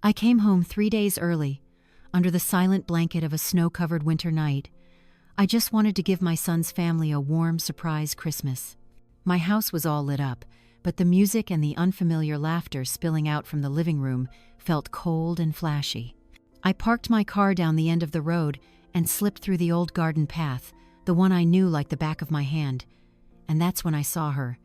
I came home 3 days early, under the silent blanket of a snow-covered winter night. I just wanted to give my son's family a warm surprise Christmas. My house was all lit up, but the music and the unfamiliar laughter spilling out from the living room felt cold and flashy. I parked my car down the end of the road and slipped through the old garden path, the one I knew like the back of my hand. And that's when I saw her,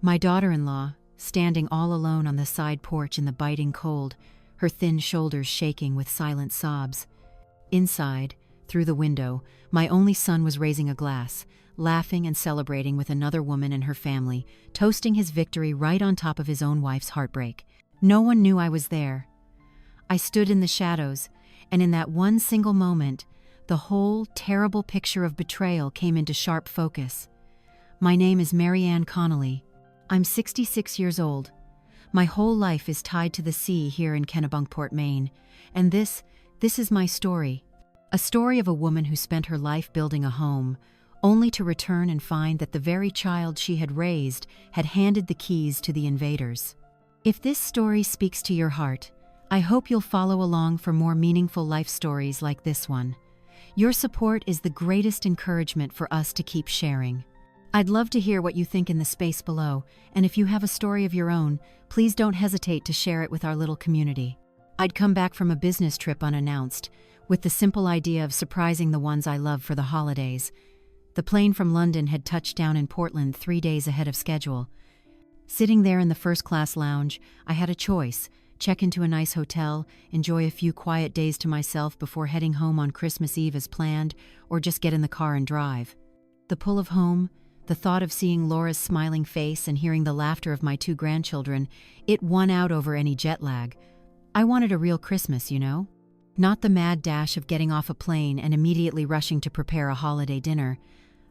my daughter-in-law, standing all alone on the side porch in the biting cold, her thin shoulders shaking with silent sobs. Inside, through the window, my only son was raising a glass, laughing and celebrating with another woman and her family, toasting his victory right on top of his own wife's heartbreak. No one knew I was there. I stood in the shadows, and in that one single moment, the whole terrible picture of betrayal came into sharp focus. My name is Mary Ann Connolly. I'm 66 years old. My whole life is tied to the sea here in Kennebunkport, Maine, and this is my story. A story of a woman who spent her life building a home, only to return and find that the very child she had raised had handed the keys to the invaders. If this story speaks to your heart, I hope you'll follow along for more meaningful life stories like this one. Your support is the greatest encouragement for us to keep sharing. I'd love to hear what you think in the space below, and if you have a story of your own, please don't hesitate to share it with our little community. I'd come back from a business trip unannounced, with the simple idea of surprising the ones I love for the holidays. The plane from London had touched down in Portland 3 days ahead of schedule. Sitting there in the first-class lounge, I had a choice: check into a nice hotel, enjoy a few quiet days to myself before heading home on Christmas Eve as planned, or just get in the car and drive. The pull of home, the thought of seeing Laura's smiling face and hearing the laughter of my 2 grandchildren, it won out over any jet lag. I wanted a real Christmas, you know? Not the mad dash of getting off a plane and immediately rushing to prepare a holiday dinner.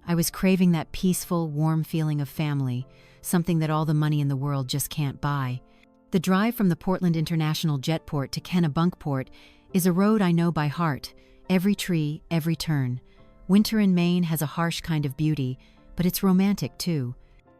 I was craving that peaceful, warm feeling of family, something that all the money in the world just can't buy. The drive from the Portland International Jetport to Kennebunkport is a road I know by heart, every tree, every turn. Winter in Maine has a harsh kind of beauty, but it's romantic too.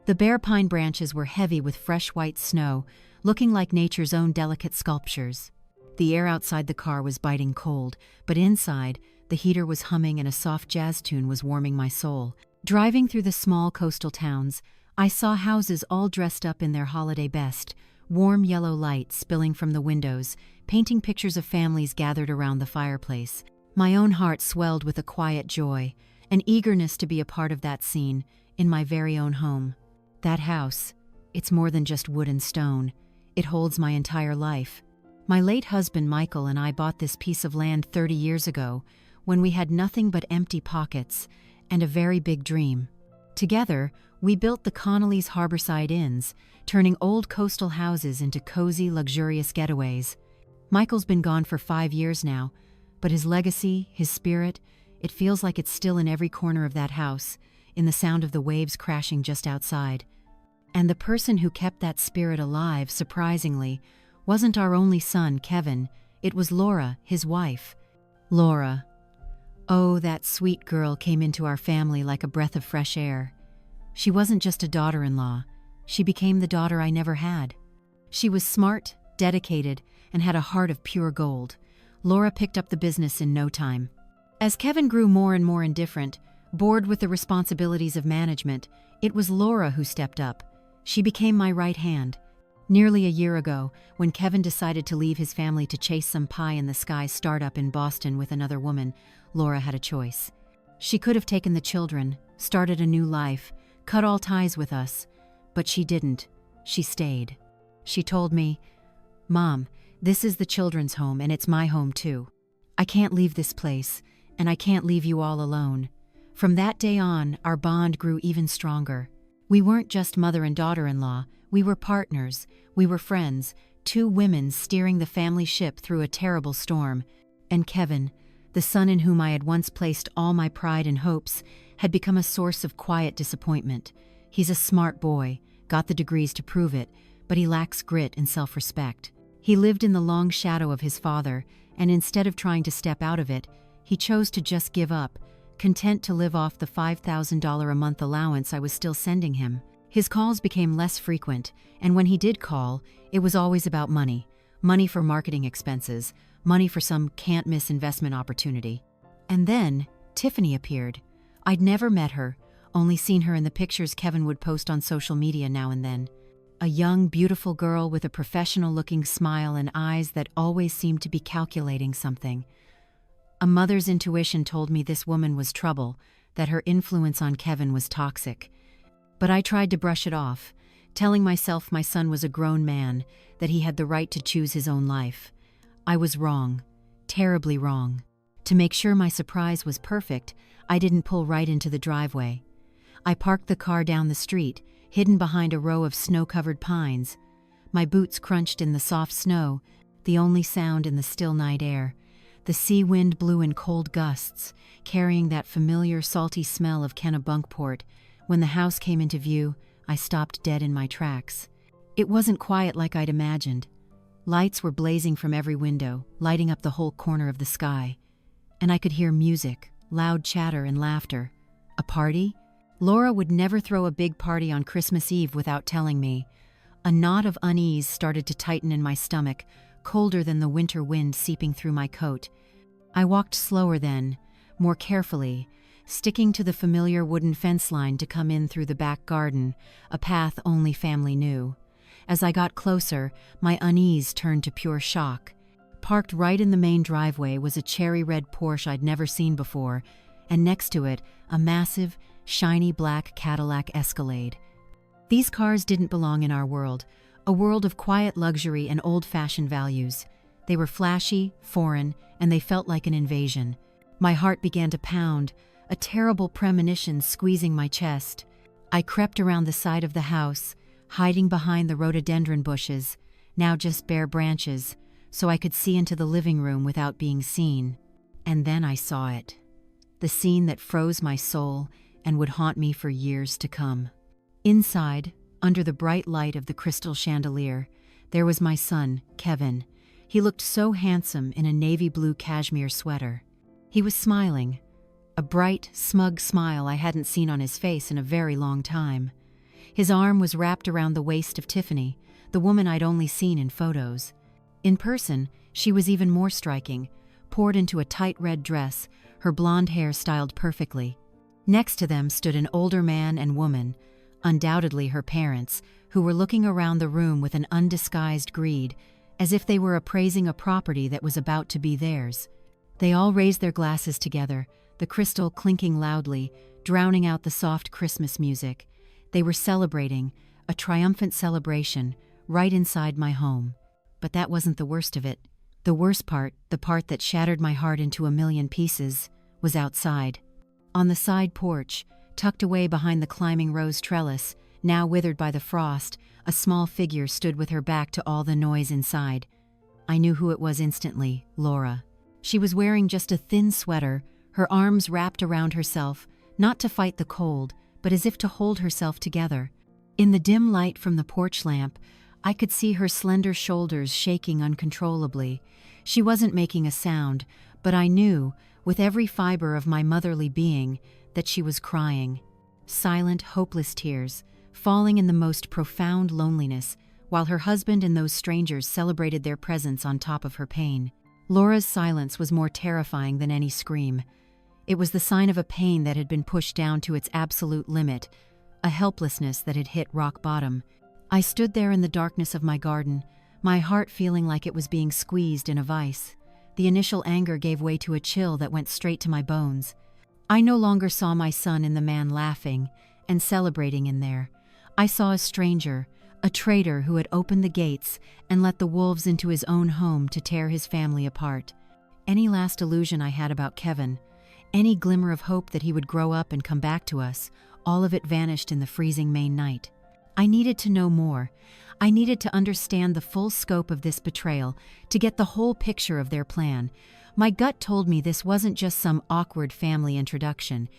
The bare pine branches were heavy with fresh white snow, looking like nature's own delicate sculptures. The air outside the car was biting cold, but inside, the heater was humming and a soft jazz tune was warming my soul. Driving through the small coastal towns, I saw houses all dressed up in their holiday best, warm yellow light spilling from the windows, painting pictures of families gathered around the fireplace. My own heart swelled with a quiet joy, an eagerness to be a part of that scene, in my very own home. That house, it's more than just wood and stone. It holds my entire life. My late husband Michael and I bought this piece of land 30 years ago, when we had nothing but empty pockets and a very big dream. Together, we built the Connolly's Harborside Inns, turning old coastal houses into cozy, luxurious getaways. Michael's been gone for 5 years now, but his legacy, his spirit, it feels like it's still in every corner of that house, in the sound of the waves crashing just outside. And the person who kept that spirit alive, surprisingly, wasn't our only son, Kevin. It was Laura, his wife. Laura. Oh, that sweet girl came into our family like a breath of fresh air. She wasn't just a daughter-in-law. She became the daughter I never had. She was smart, dedicated, and had a heart of pure gold. Laura picked up the business in no time. As Kevin grew more and more indifferent, bored with the responsibilities of management, it was Laura who stepped up. She became my right hand. Nearly a year ago, when Kevin decided to leave his family to chase some pie-in-the-sky startup in Boston with another woman, Laura had a choice. She could have taken the children, started a new life, cut all ties with us, but she didn't. She stayed. She told me, "Mom, this is the children's home and it's my home too. I can't leave this place, and I can't leave you all alone." From that day on, our bond grew even stronger. We weren't just mother and daughter-in-law, we were partners, we were friends, 2 women steering the family ship through a terrible storm. And Kevin, the son in whom I had once placed all my pride and hopes, had become a source of quiet disappointment. He's a smart boy, got the degrees to prove it, but he lacks grit and self-respect. He lived in the long shadow of his father, and instead of trying to step out of it, he chose to just give up, content to live off the $5,000 a month allowance I was still sending him. His calls became less frequent, and when he did call, it was always about money. money for marketing expenses, money for some can't-miss investment opportunity. And then, Tiffany appeared. I'd never met her, only seen her in the pictures Kevin would post on social media now and then. A young, beautiful girl with a professional-looking smile and eyes that always seemed to be calculating something. A mother's intuition told me this woman was trouble, that her influence on Kevin was toxic. But I tried to brush it off, telling myself my son was a grown man, that he had the right to choose his own life. I was wrong, terribly wrong. To make sure my surprise was perfect, I didn't pull right into the driveway. I parked the car down the street, hidden behind a row of snow-covered pines. My boots crunched in the soft snow, the only sound in the still night air. The sea wind blew in cold gusts, carrying that familiar salty smell of Kennebunkport. When the house came into view, I stopped dead in my tracks. It wasn't quiet like I'd imagined. Lights were blazing from every window, lighting up the whole corner of the sky. And I could hear music, loud chatter and laughter. A party? Laura would never throw a big party on Christmas Eve without telling me. A knot of unease started to tighten in my stomach, colder than the winter wind seeping through my coat. I walked slower then, more carefully, sticking to the familiar wooden fence line to come in through the back garden, a path only family knew. As I got closer, my unease turned to pure shock. Parked right in the main driveway was a cherry-red Porsche I'd never seen before, and next to it, a massive, shiny black Cadillac Escalade. These cars didn't belong in our world, a world of quiet luxury and old-fashioned values. They were flashy, foreign, and they felt like an invasion. My heart began to pound, a terrible premonition squeezing my chest. I crept around the side of the house, hiding behind the rhododendron bushes, now just bare branches, so I could see into the living room without being seen. And then I saw it. The scene that froze my soul and would haunt me for years to come. Inside, under the bright light of the crystal chandelier, there was my son, Kevin. He looked so handsome in a navy blue cashmere sweater. He was smiling, a bright, smug smile I hadn't seen on his face in a very long time. His arm was wrapped around the waist of Tiffany, the woman I'd only seen in photos. In person, she was even more striking, poured into a tight red dress, her blonde hair styled perfectly. Next to them stood an older man and woman, undoubtedly her parents, who were looking around the room with an undisguised greed, as if they were appraising a property that was about to be theirs. They all raised their glasses together, the crystal clinking loudly, drowning out the soft Christmas music. They were celebrating, a triumphant celebration, right inside my home. But that wasn't the worst of it. The worst part, the part that shattered my heart into a million pieces, was outside. On the side porch, tucked away behind the climbing rose trellis, now withered by the frost, a small figure stood with her back to all the noise inside. I knew who it was instantly, Laura. She was wearing just a thin sweater, her arms wrapped around herself, not to fight the cold, but as if to hold herself together. In the dim light from the porch lamp, I could see her slender shoulders shaking uncontrollably. She wasn't making a sound, but I knew, with every fiber of my motherly being, that she was crying. Silent, hopeless tears, falling in the most profound loneliness, while her husband and those strangers celebrated their presence on top of her pain. Laura's silence was more terrifying than any scream. It was the sign of a pain that had been pushed down to its absolute limit, a helplessness that had hit rock bottom. I stood there in the darkness of my garden, my heart feeling like it was being squeezed in a vice. The initial anger gave way to a chill that went straight to my bones. I no longer saw my son in the man laughing and celebrating in there. I saw a stranger, a traitor who had opened the gates and let the wolves into his own home to tear his family apart. Any last illusion I had about Kevin, any glimmer of hope that he would grow up and come back to us, all of it vanished in the freezing May night. I needed to know more. I needed to understand the full scope of this betrayal, to get the whole picture of their plan. My gut told me this wasn't just some awkward family introduction.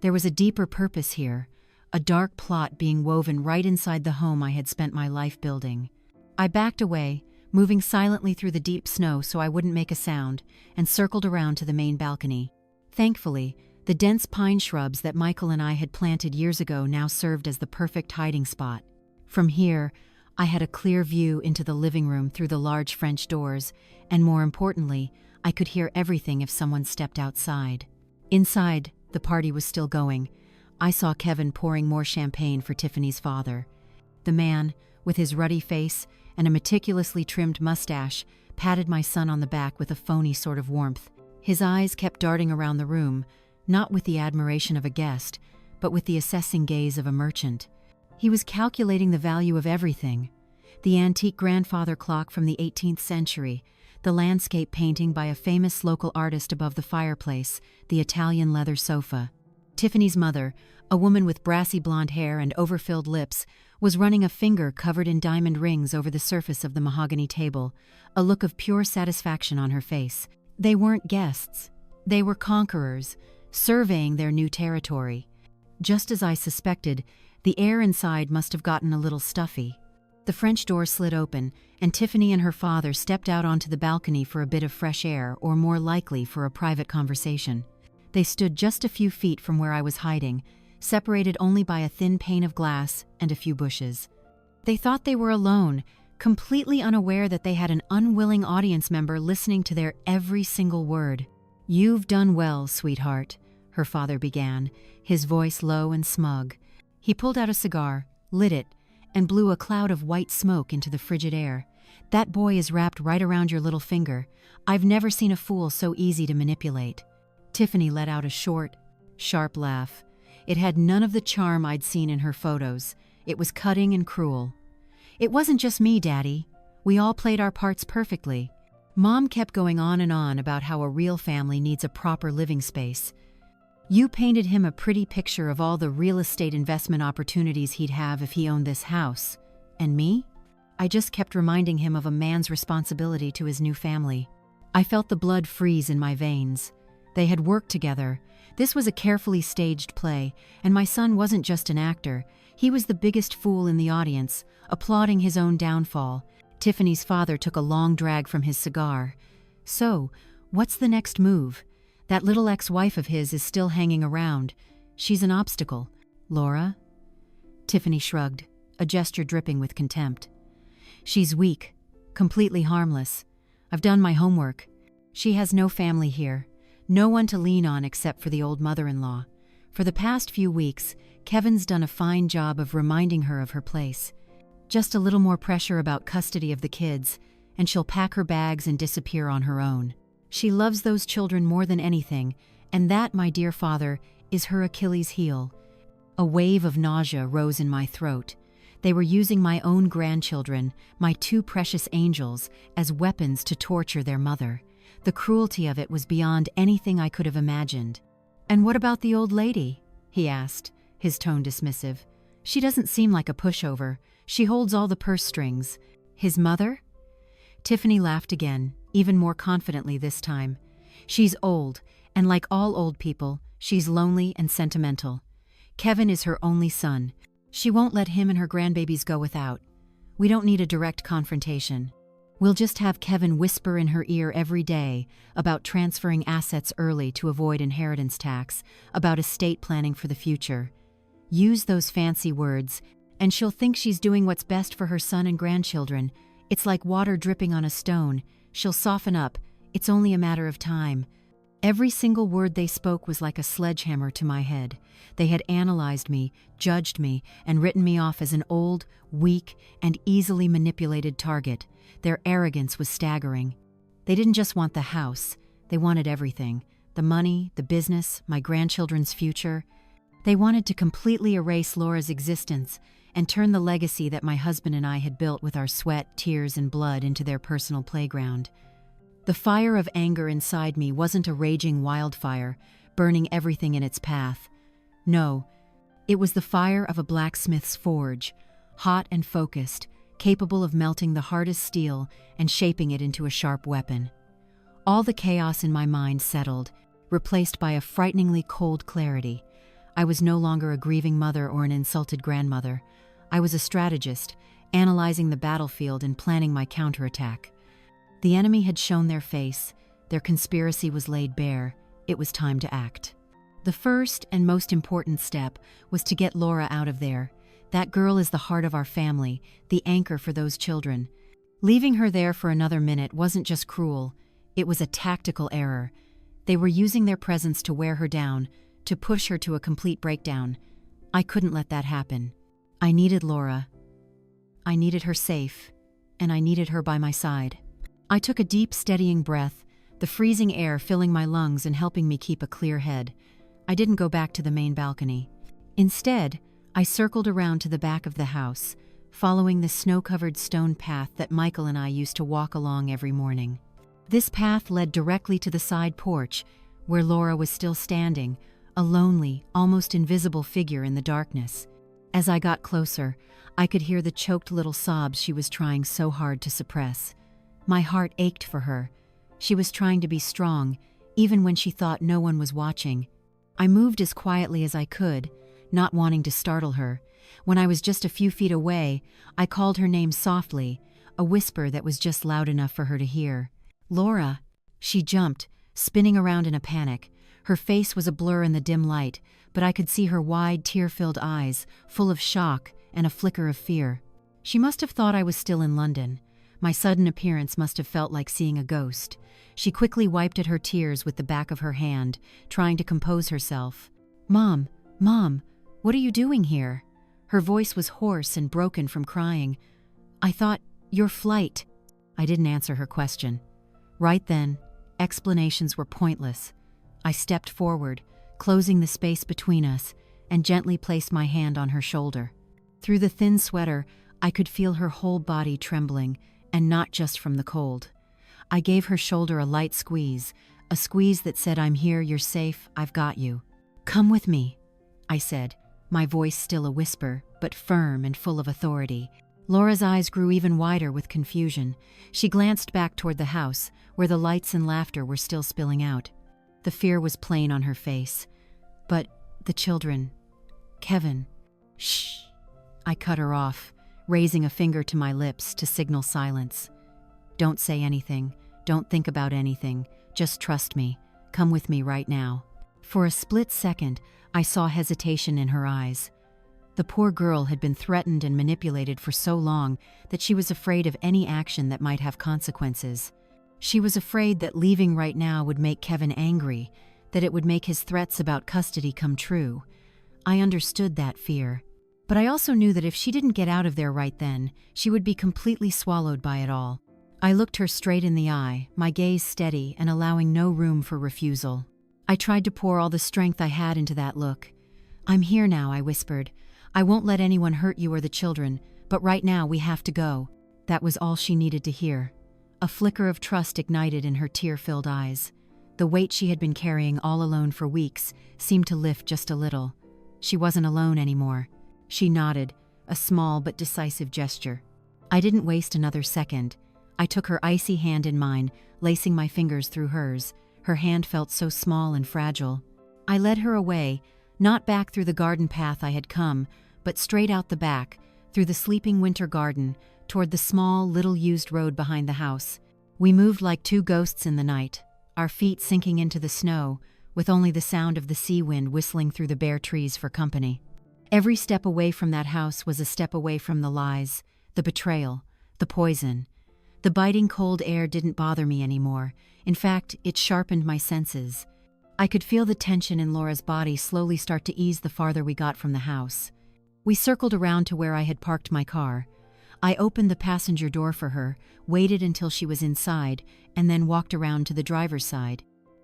There was a deeper purpose here, a dark plot being woven right inside the home I had spent my life building. I backed away, moving silently through the deep snow so I wouldn't make a sound, and circled around to the main balcony. Thankfully, the dense pine shrubs that Michael and I had planted years ago now served as the perfect hiding spot. From here, I had a clear view into the living room through the large French doors, and more importantly, I could hear everything if someone stepped outside. Inside, the party was still going. I saw Kevin pouring more champagne for Tiffany's father. The man, with his ruddy face and a meticulously trimmed mustache, patted my son on the back with a phony sort of warmth. His eyes kept darting around the room, not with the admiration of a guest, but with the assessing gaze of a merchant. He was calculating the value of everything: the antique grandfather clock from the 18th century, the landscape painting by a famous local artist above the fireplace, the Italian leather sofa. Tiffany's mother, a woman with brassy blonde hair and overfilled lips, was running a finger covered in diamond rings over the surface of the mahogany table, a look of pure satisfaction on her face. They weren't guests. They were conquerors, surveying their new territory. Just as I suspected, the air inside must have gotten a little stuffy. The French door slid open, and Tiffany and her father stepped out onto the balcony for a bit of fresh air, or more likely for a private conversation. They stood just a few feet from where I was hiding, separated only by a thin pane of glass and a few bushes. They thought they were alone, completely unaware that they had an unwilling audience member listening to their every single word. "You've done well, sweetheart," her father began, his voice low and smug. He pulled out a cigar, lit it, and blew a cloud of white smoke into the frigid air. "That boy is wrapped right around your little finger. I've never seen a fool so easy to manipulate." Tiffany let out a short, sharp laugh. It had none of the charm I'd seen in her photos. It was cutting and cruel. "It wasn't just me, Daddy. We all played our parts perfectly." Mom kept going on and on about how a real family needs a proper living space. "You painted him a pretty picture of all the real estate investment opportunities he'd have if he owned this house. And me? I just kept reminding him of a man's responsibility to his new family." I felt the blood freeze in my veins. They had worked together. This was a carefully staged play, and my son wasn't just an actor. He was the biggest fool in the audience, applauding his own downfall. Tiffany's father took a long drag from his cigar. "So, what's the next move? That little ex-wife of his is still hanging around. She's an obstacle. Laura?" Tiffany shrugged, a gesture dripping with contempt. "She's weak, completely harmless. I've done my homework. She has no family here. No one to lean on except for the old mother-in-law. For the past few weeks, Kevin's done a fine job of reminding her of her place. Just a little more pressure about custody of the kids, and she'll pack her bags and disappear on her own. She loves those children more than anything, and that, my dear father, is her Achilles heel." A wave of nausea rose in my throat. They were using my own grandchildren, my two precious angels, as weapons to torture their mother. The cruelty of it was beyond anything I could have imagined. "And what about the old lady?" he asked, his tone dismissive. "She doesn't seem like a pushover. She holds all the purse strings." "His mother?" Tiffany laughed again, even more confidently this time. "She's old, and like all old people, she's lonely and sentimental. Kevin is her only son. She won't let him and her grandbabies go without. We don't need a direct confrontation. We'll just have Kevin whisper in her ear every day about transferring assets early to avoid inheritance tax, about estate planning for the future. Use those fancy words, and she'll think she's doing what's best for her son and grandchildren. It's like water dripping on a stone. She'll soften up. It's only a matter of time." Every single word they spoke was like a sledgehammer to my head. They had analyzed me, judged me, and written me off as an old, weak, and easily manipulated target. Their arrogance was staggering. They didn't just want the house. They wanted everything: the money, the business, my grandchildren's future. They wanted to completely erase Laura's existence and turn the legacy that my husband and I had built with our sweat, tears, and blood into their personal playground. The fire of anger inside me wasn't a raging wildfire, burning everything in its path. No, it was the fire of a blacksmith's forge, hot and focused, capable of melting the hardest steel and shaping it into a sharp weapon. All the chaos in my mind settled, replaced by a frighteningly cold clarity. I was no longer a grieving mother or an insulted grandmother. I was a strategist, analyzing the battlefield and planning my counterattack. The enemy had shown their face. Their conspiracy was laid bare. It was time to act. The first and most important step was to get Laura out of there. That girl is the heart of our family, the anchor for those children. Leaving her there for another minute wasn't just cruel, it was a tactical error. They were using their presence to wear her down, to push her to a complete breakdown. I couldn't let that happen. I needed Laura. I needed her safe, and I needed her by my side. I took a deep, steadying breath, the freezing air filling my lungs and helping me keep a clear head. I didn't go back to the main balcony. Instead, I circled around to the back of the house, following the snow-covered stone path that Michael and I used to walk along every morning. This path led directly to the side porch, where Laura was still standing, a lonely, almost invisible figure in the darkness. As I got closer, I could hear the choked little sobs she was trying so hard to suppress. My heart ached for her. She was trying to be strong, even when she thought no one was watching. I moved as quietly as I could, not wanting to startle her. When I was just a few feet away, I called her name softly, a whisper that was just loud enough for her to hear. "Laura!" She jumped, spinning around in a panic. Her face was a blur in the dim light, but I could see her wide, tear-filled eyes, full of shock and a flicker of fear. She must have thought I was still in London. My sudden appearance must have felt like seeing a ghost. She quickly wiped at her tears with the back of her hand, trying to compose herself. Mom, what are you doing here?" Her voice was hoarse and broken from crying. "I thought, your flight." I didn't answer her question. Right then, explanations were pointless. I stepped forward, closing the space between us, and gently placed my hand on her shoulder. Through the thin sweater, I could feel her whole body trembling, and not just from the cold. I gave her shoulder a light squeeze, a squeeze that said, "I'm here, you're safe, I've got you." "Come with me," I said, my voice still a whisper, but firm and full of authority. Laura's eyes grew even wider with confusion. She glanced back toward the house, where the lights and laughter were still spilling out. The fear was plain on her face. "But the children, Kevin." "Shh." I cut her off, raising a finger to my lips to signal silence. "Don't say anything. Don't think about anything. Just trust me. Come with me right now." For a split second, I saw hesitation in her eyes. The poor girl had been threatened and manipulated for so long that she was afraid of any action that might have consequences. She was afraid that leaving right now would make Kevin angry, that it would make his threats about custody come true. I understood that fear. But I also knew that if she didn't get out of there right then, she would be completely swallowed by it all. I looked her straight in the eye, my gaze steady and allowing no room for refusal. I tried to pour all the strength I had into that look. "I'm here now," I whispered. "I won't let anyone hurt you or the children, but right now we have to go." That was all she needed to hear. A flicker of trust ignited in her tear-filled eyes. The weight she had been carrying all alone for weeks seemed to lift just a little. She wasn't alone anymore. She nodded, a small but decisive gesture. I didn't waste another second. I took her icy hand in mine, lacing my fingers through hers. Her hand felt so small and fragile. I led her away, not back through the garden path I had come, but straight out the back, through the sleeping winter garden, toward the small, little-used road behind the house. We moved like two ghosts in the night, our feet sinking into the snow, with only the sound of the sea wind whistling through the bare trees for company. Every step away from that house was a step away from the lies, the betrayal, the poison. The biting cold air didn't bother me anymore. In fact, it sharpened my senses. I could feel the tension in Laura's body slowly start to ease the farther we got from the house. We circled around to where I had parked my car. I opened the passenger door for her, waited until she was inside, and then walked around to the driver's side.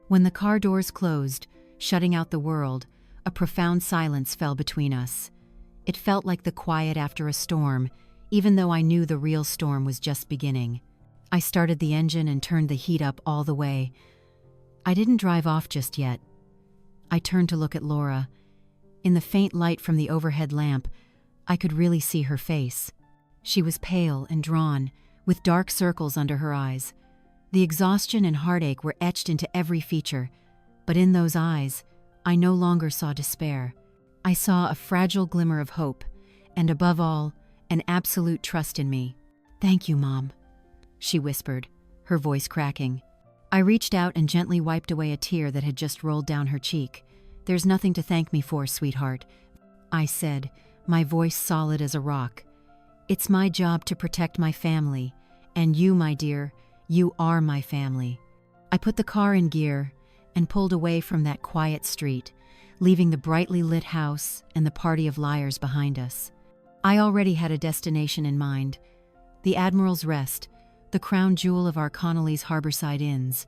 When the car doors closed, shutting out the world, a profound silence fell between us. It felt like the quiet after a storm, even though I knew the real storm was just beginning. I started the engine and turned the heat up all the way. I didn't drive off just yet. I turned to look at Laura. In the faint light from the overhead lamp, I could really see her face. She was pale and drawn, with dark circles under her eyes. The exhaustion and heartache were etched into every feature, but in those eyes, I no longer saw despair. I saw a fragile glimmer of hope, and above all, an absolute trust in me. "Thank you, Mom," she whispered, her voice cracking. I reached out and gently wiped away a tear that had just rolled down her cheek. "There's nothing to thank me for, sweetheart," I said, my voice solid as a rock. "It's my job to protect my family, and you, my dear, you are my family." I put the car in gear and pulled away from that quiet street, leaving the brightly lit house and the party of liars behind us. I already had a destination in mind: the Admiral's Rest, the crown jewel of our Connolly's Harborside Inns.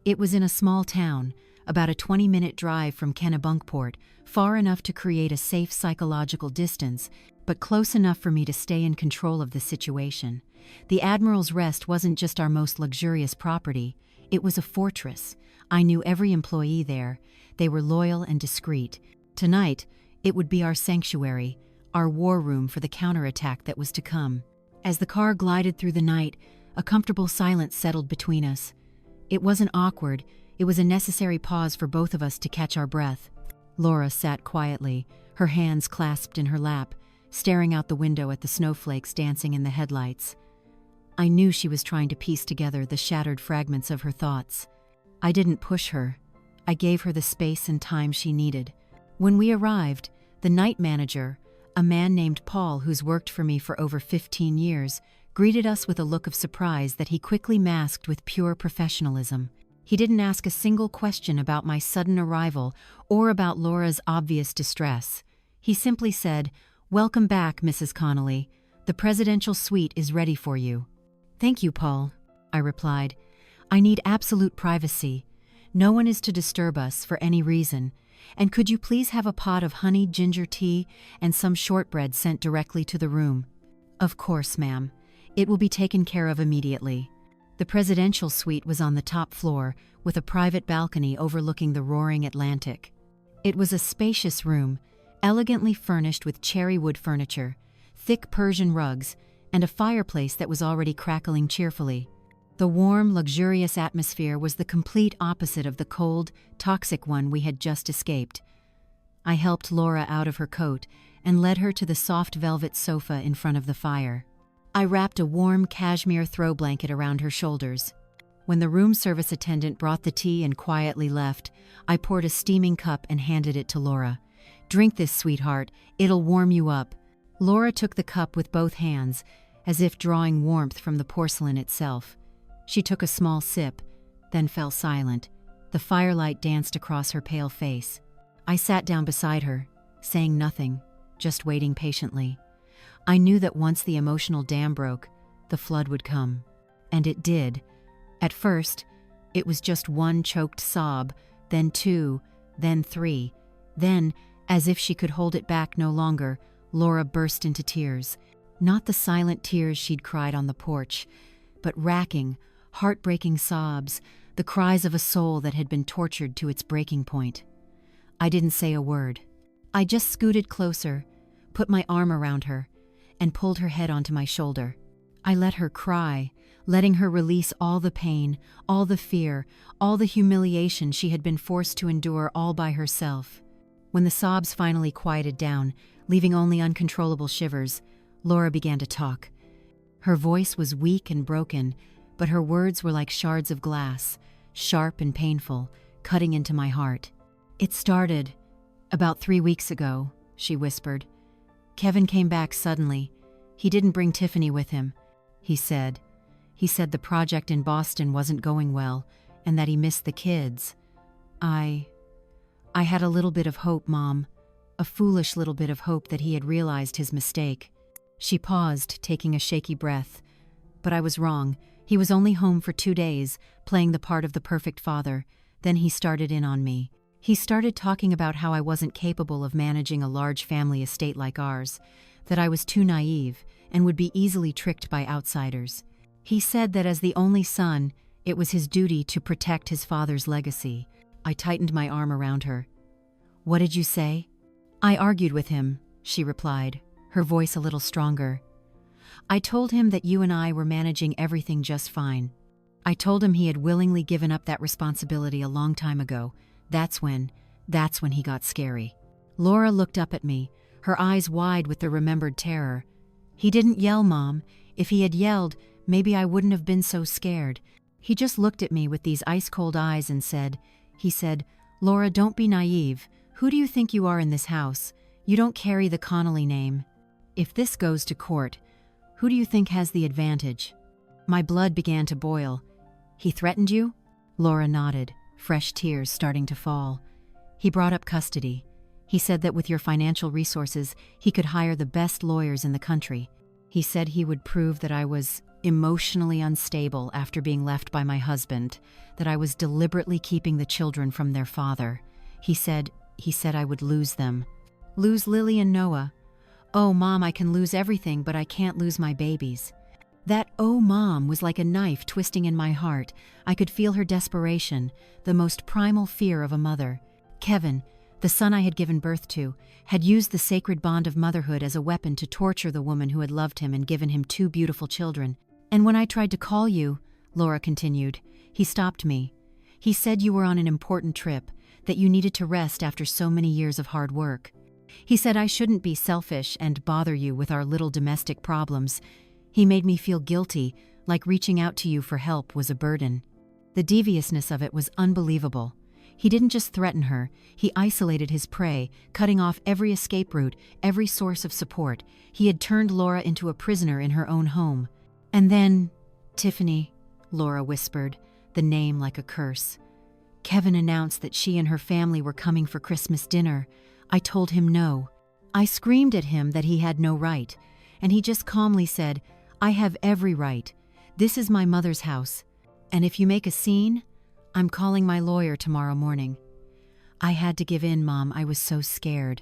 It was in a small town, about a 20-minute drive from Kennebunkport, far enough to create a safe psychological distance, but close enough for me to stay in control of the situation. The Admiral's Rest wasn't just our most luxurious property, it was a fortress. I knew every employee there. They were loyal and discreet. Tonight, it would be our sanctuary, our war room for the counterattack that was to come. As the car glided through the night, a comfortable silence settled between us. It wasn't awkward, it was a necessary pause for both of us to catch our breath. Laura sat quietly, her hands clasped in her lap, staring out the window at the snowflakes dancing in the headlights. I knew she was trying to piece together the shattered fragments of her thoughts. I didn't push her. I gave her the space and time she needed. When we arrived, the night manager, a man named Paul who's worked for me for over 15 years, greeted us with a look of surprise that he quickly masked with pure professionalism. He didn't ask a single question about my sudden arrival or about Laura's obvious distress. He simply said, "Welcome back, Mrs. Connolly. The presidential suite is ready for you." "Thank you, Paul," I replied. "I need absolute privacy. No one is to disturb us for any reason. And could you please have a pot of honeyed ginger tea and some shortbread sent directly to the room?" "Of course, ma'am. It will be taken care of immediately." The presidential suite was on the top floor, with a private balcony overlooking the roaring Atlantic. It was a spacious room, elegantly furnished with cherry wood furniture, thick Persian rugs, and a fireplace that was already crackling cheerfully. The warm, luxurious atmosphere was the complete opposite of the cold, toxic one we had just escaped. I helped Laura out of her coat and led her to the soft velvet sofa in front of the fire. I wrapped a warm cashmere throw blanket around her shoulders. When the room service attendant brought the tea and quietly left, I poured a steaming cup and handed it to Laura. "Drink this, sweetheart. It'll warm you up." Laura took the cup with both hands, as if drawing warmth from the porcelain itself. She took a small sip, then fell silent. The firelight danced across her pale face. I sat down beside her, saying nothing, just waiting patiently. I knew that once the emotional dam broke, the flood would come. And it did. At first, it was just one choked sob, then two, then three. Then, as if she could hold it back no longer, Laura burst into tears. Not the silent tears she'd cried on the porch, but racking, heartbreaking sobs, the cries of a soul that had been tortured to its breaking point. I didn't say a word. I just scooted closer, put my arm around her, and pulled her head onto my shoulder. I let her cry, letting her release all the pain, all the fear, all the humiliation she had been forced to endure all by herself. When the sobs finally quieted down, leaving only uncontrollable shivers, Laura began to talk. Her voice was weak and broken, but her words were like shards of glass, sharp and painful, cutting into my heart. "It started about 3 weeks ago," she whispered. "Kevin came back suddenly. He didn't bring Tiffany with him. He said the project in Boston wasn't going well and that he missed the kids. I had a little bit of hope, Mom, a foolish little bit of hope that he had realized his mistake." She paused, taking a shaky breath. "But I was wrong. He was only home for 2 days, playing the part of the perfect father. Then he started in on me. He started talking about how I wasn't capable of managing a large family estate like ours, that I was too naive and would be easily tricked by outsiders. He said that as the only son, it was his duty to protect his father's legacy." I tightened my arm around her. "What did you say?" "I argued with him," she replied, her voice a little stronger. "I told him that you and I were managing everything just fine. I told him he had willingly given up that responsibility a long time ago. That's when he got scary." Laura looked up at me, her eyes wide with the remembered terror. "He didn't yell, Mom. If he had yelled, maybe I wouldn't have been so scared. He just looked at me with these ice-cold eyes and he said, 'Laura, don't be naive. Who do you think you are in this house? You don't carry the Connolly name. If this goes to court, who do you think has the advantage?" My blood began to boil. "He threatened you?" Laura nodded, fresh tears starting to fall. "He brought up custody. He said that with your financial resources, he could hire the best lawyers in the country. He said he would prove that I was emotionally unstable after being left by my husband, that I was deliberately keeping the children from their father. He said I would lose them. Lose Lily and Noah. Oh, Mom, I can lose everything, but I can't lose my babies." That "oh, Mom" was like a knife twisting in my heart. I could feel her desperation, the most primal fear of a mother. Kevin, the son I had given birth to, had used the sacred bond of motherhood as a weapon to torture the woman who had loved him and given him 2 beautiful children. "And when I tried to call you," Laura continued, "he stopped me. He said you were on an important trip, that you needed to rest after so many years of hard work. He said I shouldn't be selfish and bother you with our little domestic problems. He made me feel guilty, like reaching out to you for help was a burden." The deviousness of it was unbelievable. He didn't just threaten her, he isolated his prey, cutting off every escape route, every source of support. He had turned Laura into a prisoner in her own home. "And then, Tiffany," Laura whispered, the name like a curse. "Kevin announced that she and her family were coming for Christmas dinner. I told him no. I screamed at him that he had no right, and he just calmly said, 'I have every right. This is my mother's house. And if you make a scene, I'm calling my lawyer tomorrow morning.' I had to give in, Mom. I was so scared.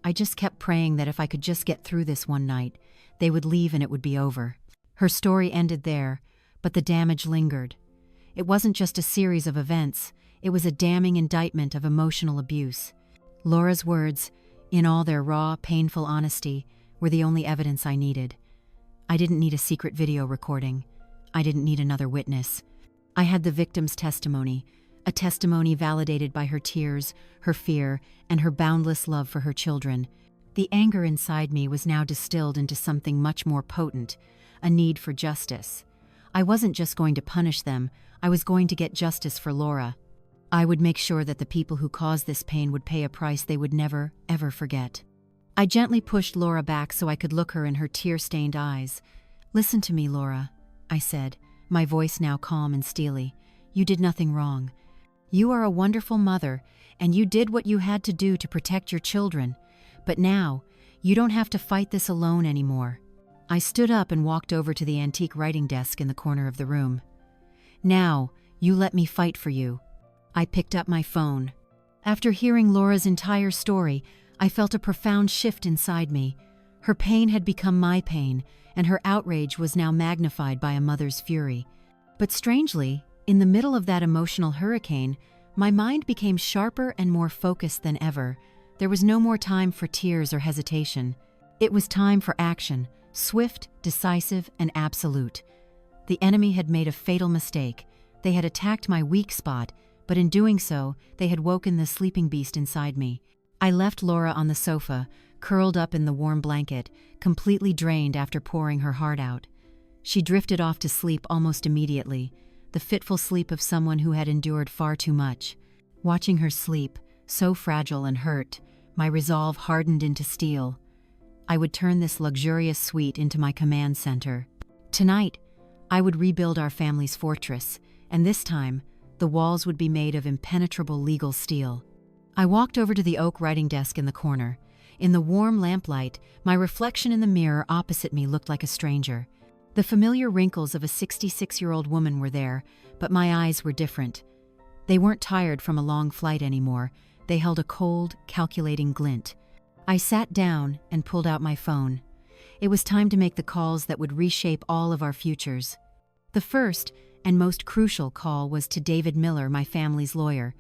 I just kept praying that if I could just get through this one night, they would leave and it would be over." Her story ended there, but the damage lingered. It wasn't just a series of events, it was a damning indictment of emotional abuse. Laura's words, in all their raw, painful honesty, were the only evidence I needed. I didn't need a secret video recording. I didn't need another witness. I had the victim's testimony, a testimony validated by her tears, her fear, and her boundless love for her children. The anger inside me was now distilled into something much more potent, a need for justice. I wasn't just going to punish them, I was going to get justice for Laura. I would make sure that the people who caused this pain would pay a price they would never, ever forget. I gently pushed Laura back so I could look her in her tear-stained eyes. "Listen to me, Laura," I said, my voice now calm and steely. "You did nothing wrong. You are a wonderful mother, and you did what you had to do to protect your children. But now, you don't have to fight this alone anymore." I stood up and walked over to the antique writing desk in the corner of the room. "Now, you let me fight for you." I picked up my phone. After hearing Laura's entire story, I felt a profound shift inside me. Her pain had become my pain, and her outrage was now magnified by a mother's fury. But strangely, in the middle of that emotional hurricane, my mind became sharper and more focused than ever. There was no more time for tears or hesitation. It was time for action, swift, decisive, and absolute. The enemy had made a fatal mistake. They had attacked my weak spot, but in doing so, they had woken the sleeping beast inside me. I left Laura on the sofa, curled up in the warm blanket, completely drained after pouring her heart out. She drifted off to sleep almost immediately, the fitful sleep of someone who had endured far too much. Watching her sleep, so fragile and hurt, my resolve hardened into steel. I would turn this luxurious suite into my command center. Tonight, I would rebuild our family's fortress, and this time, the walls would be made of impenetrable legal steel. I walked over to the oak writing desk in the corner. In the warm lamplight, my reflection in the mirror opposite me looked like a stranger. The familiar wrinkles of a 66-year-old woman were there, but my eyes were different. They weren't tired from a long flight anymore. They held a cold, calculating glint. I sat down and pulled out my phone. It was time to make the calls that would reshape all of our futures. The first and most crucial call was to David Miller, my family's lawyer.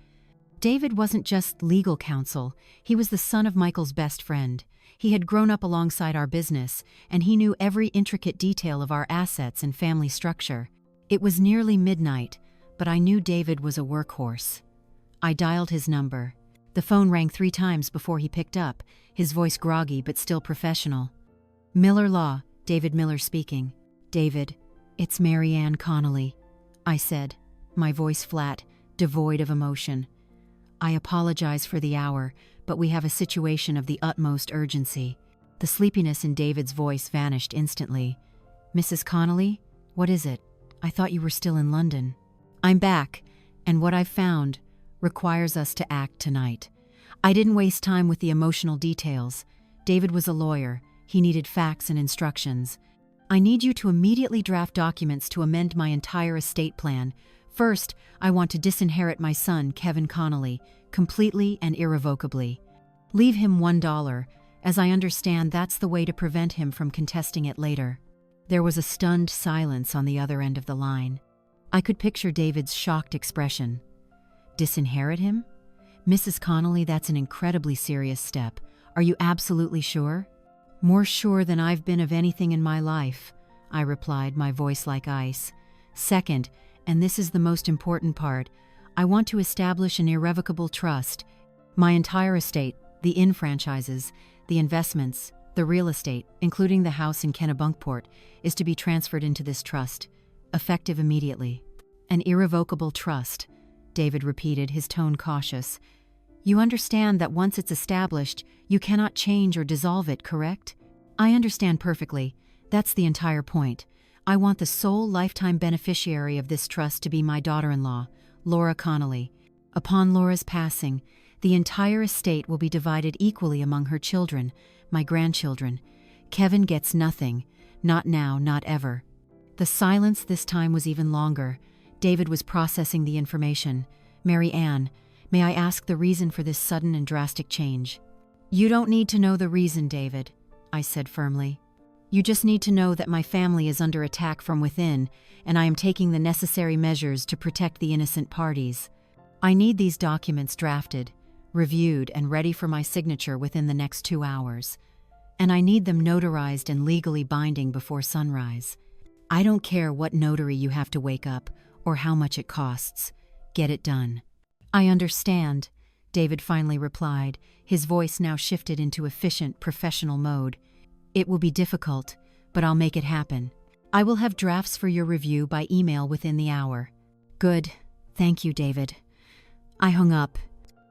David wasn't just legal counsel, he was the son of Michael's best friend. He had grown up alongside our business, and he knew every intricate detail of our assets and family structure. It was nearly midnight, but I knew David was a workhorse. I dialed his number. The phone rang 3 times before he picked up, his voice groggy but still professional. "Miller Law, David Miller speaking." "David, it's Mary Ann Connolly," I said, my voice flat, devoid of emotion. "I apologize for the hour, but we have a situation of the utmost urgency." The sleepiness in David's voice vanished instantly. "Mrs. Connolly, what is it? I thought you were still in London." "I'm back, and what I've found requires us to act tonight." I didn't waste time with the emotional details. David was a lawyer. He needed facts and instructions. "I need you to immediately draft documents to amend my entire estate plan. First, I want to disinherit my son, Kevin Connolly, completely and irrevocably. Leave him $1, as I understand that's the way to prevent him from contesting it later." There was a stunned silence on the other end of the line. I could picture David's shocked expression. "Disinherit him? Mrs. Connolly, that's an incredibly serious step. Are you absolutely sure?" "More sure than I've been of anything in my life," I replied, my voice like ice. "Second, and this is the most important part, I want to establish an irrevocable trust. My entire estate, the inn franchises, the investments, the real estate, including the house in Kennebunkport, is to be transferred into this trust, effective immediately." "An irrevocable trust," David repeated, his tone cautious. "You understand that once it's established, you cannot change or dissolve it, correct?" "I understand perfectly. That's the entire point. I want the sole lifetime beneficiary of this trust to be my daughter-in-law, Laura Connolly. Upon Laura's passing, the entire estate will be divided equally among her children, my grandchildren. Kevin gets nothing. Not now, not ever." The silence this time was even longer. David was processing the information. "Mary Ann, may I ask the reason for this sudden and drastic change?" "You don't need to know the reason, David," I said firmly. "You just need to know that my family is under attack from within, and I am taking the necessary measures to protect the innocent parties. I need these documents drafted, reviewed, and ready for my signature within the next 2 hours. And I need them notarized and legally binding before sunrise. I don't care what notary you have to wake up or how much it costs. Get it done." "I understand," David finally replied, his voice now shifted into efficient, professional mode. "It will be difficult, but I'll make it happen. I will have drafts for your review by email within the hour." "Good. Thank you, David." I hung up,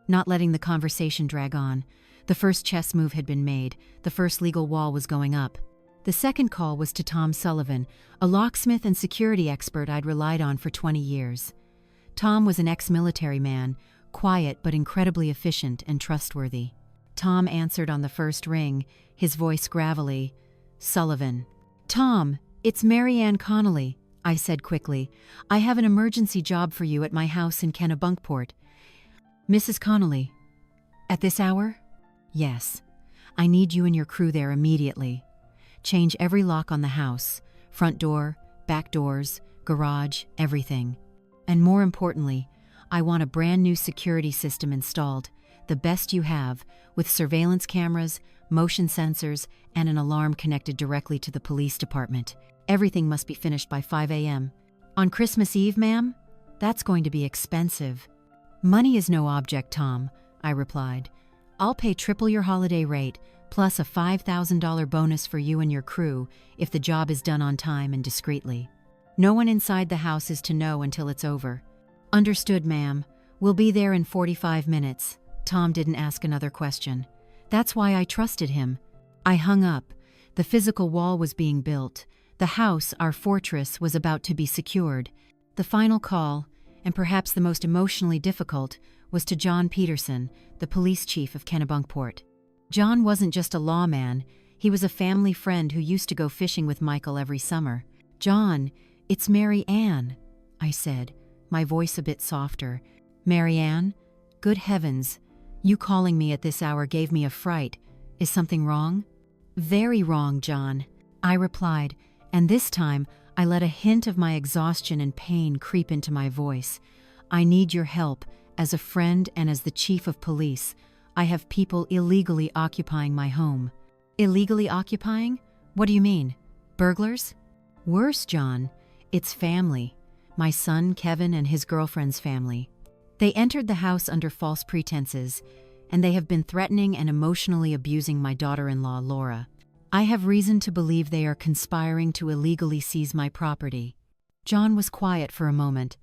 not letting the conversation drag on. The first chess move had been made. The first legal wall was going up. The second call was to Tom Sullivan, a locksmith and security expert I'd relied on for 20 years. Tom was an ex-military man, quiet but incredibly efficient and trustworthy. Tom answered on the first ring, his voice gravelly. "Sullivan." "Tom, it's Mary Ann Connolly," I said quickly. "I have an emergency job for you at my house in Kennebunkport." "Mrs. Connolly, at this hour?" "Yes. I need you and your crew there immediately. Change every lock on the house, front door, back doors, garage, everything. And more importantly, I want a brand new security system installed, the best you have, with surveillance cameras, motion sensors, and an alarm connected directly to the police department. Everything must be finished by 5 a.m. "On Christmas Eve, ma'am? That's going to be expensive." "Money is no object, Tom," I replied. "I'll pay triple your holiday rate, plus a $5,000 bonus for you and your crew if the job is done on time and discreetly. No one inside the house is to know until it's over." "Understood, ma'am. We'll be there in 45 minutes. Tom didn't ask another question. That's why I trusted him. I hung up. The physical wall was being built. The house, our fortress, was about to be secured. The final call, and perhaps the most emotionally difficult, was to John Peterson, the police chief of Kennebunkport. John wasn't just a lawman, he was a family friend who used to go fishing with Michael every summer. "John, it's Mary Ann," I said, my voice a bit softer. "Mary Ann? Good heavens, you calling me at this hour gave me a fright. Is something wrong?" "Very wrong, John," I replied, and this time I let a hint of my exhaustion and pain creep into my voice. "I need your help, as a friend and as the chief of police. I have people illegally occupying my home." "Illegally occupying? What do you mean? Burglars?" "Worse, John. It's family. My son, Kevin, and his girlfriend's family. They entered the house under false pretenses, and they have been threatening and emotionally abusing my daughter-in-law, Laura. I have reason to believe they are conspiring to illegally seize my property." John was quiet for a moment.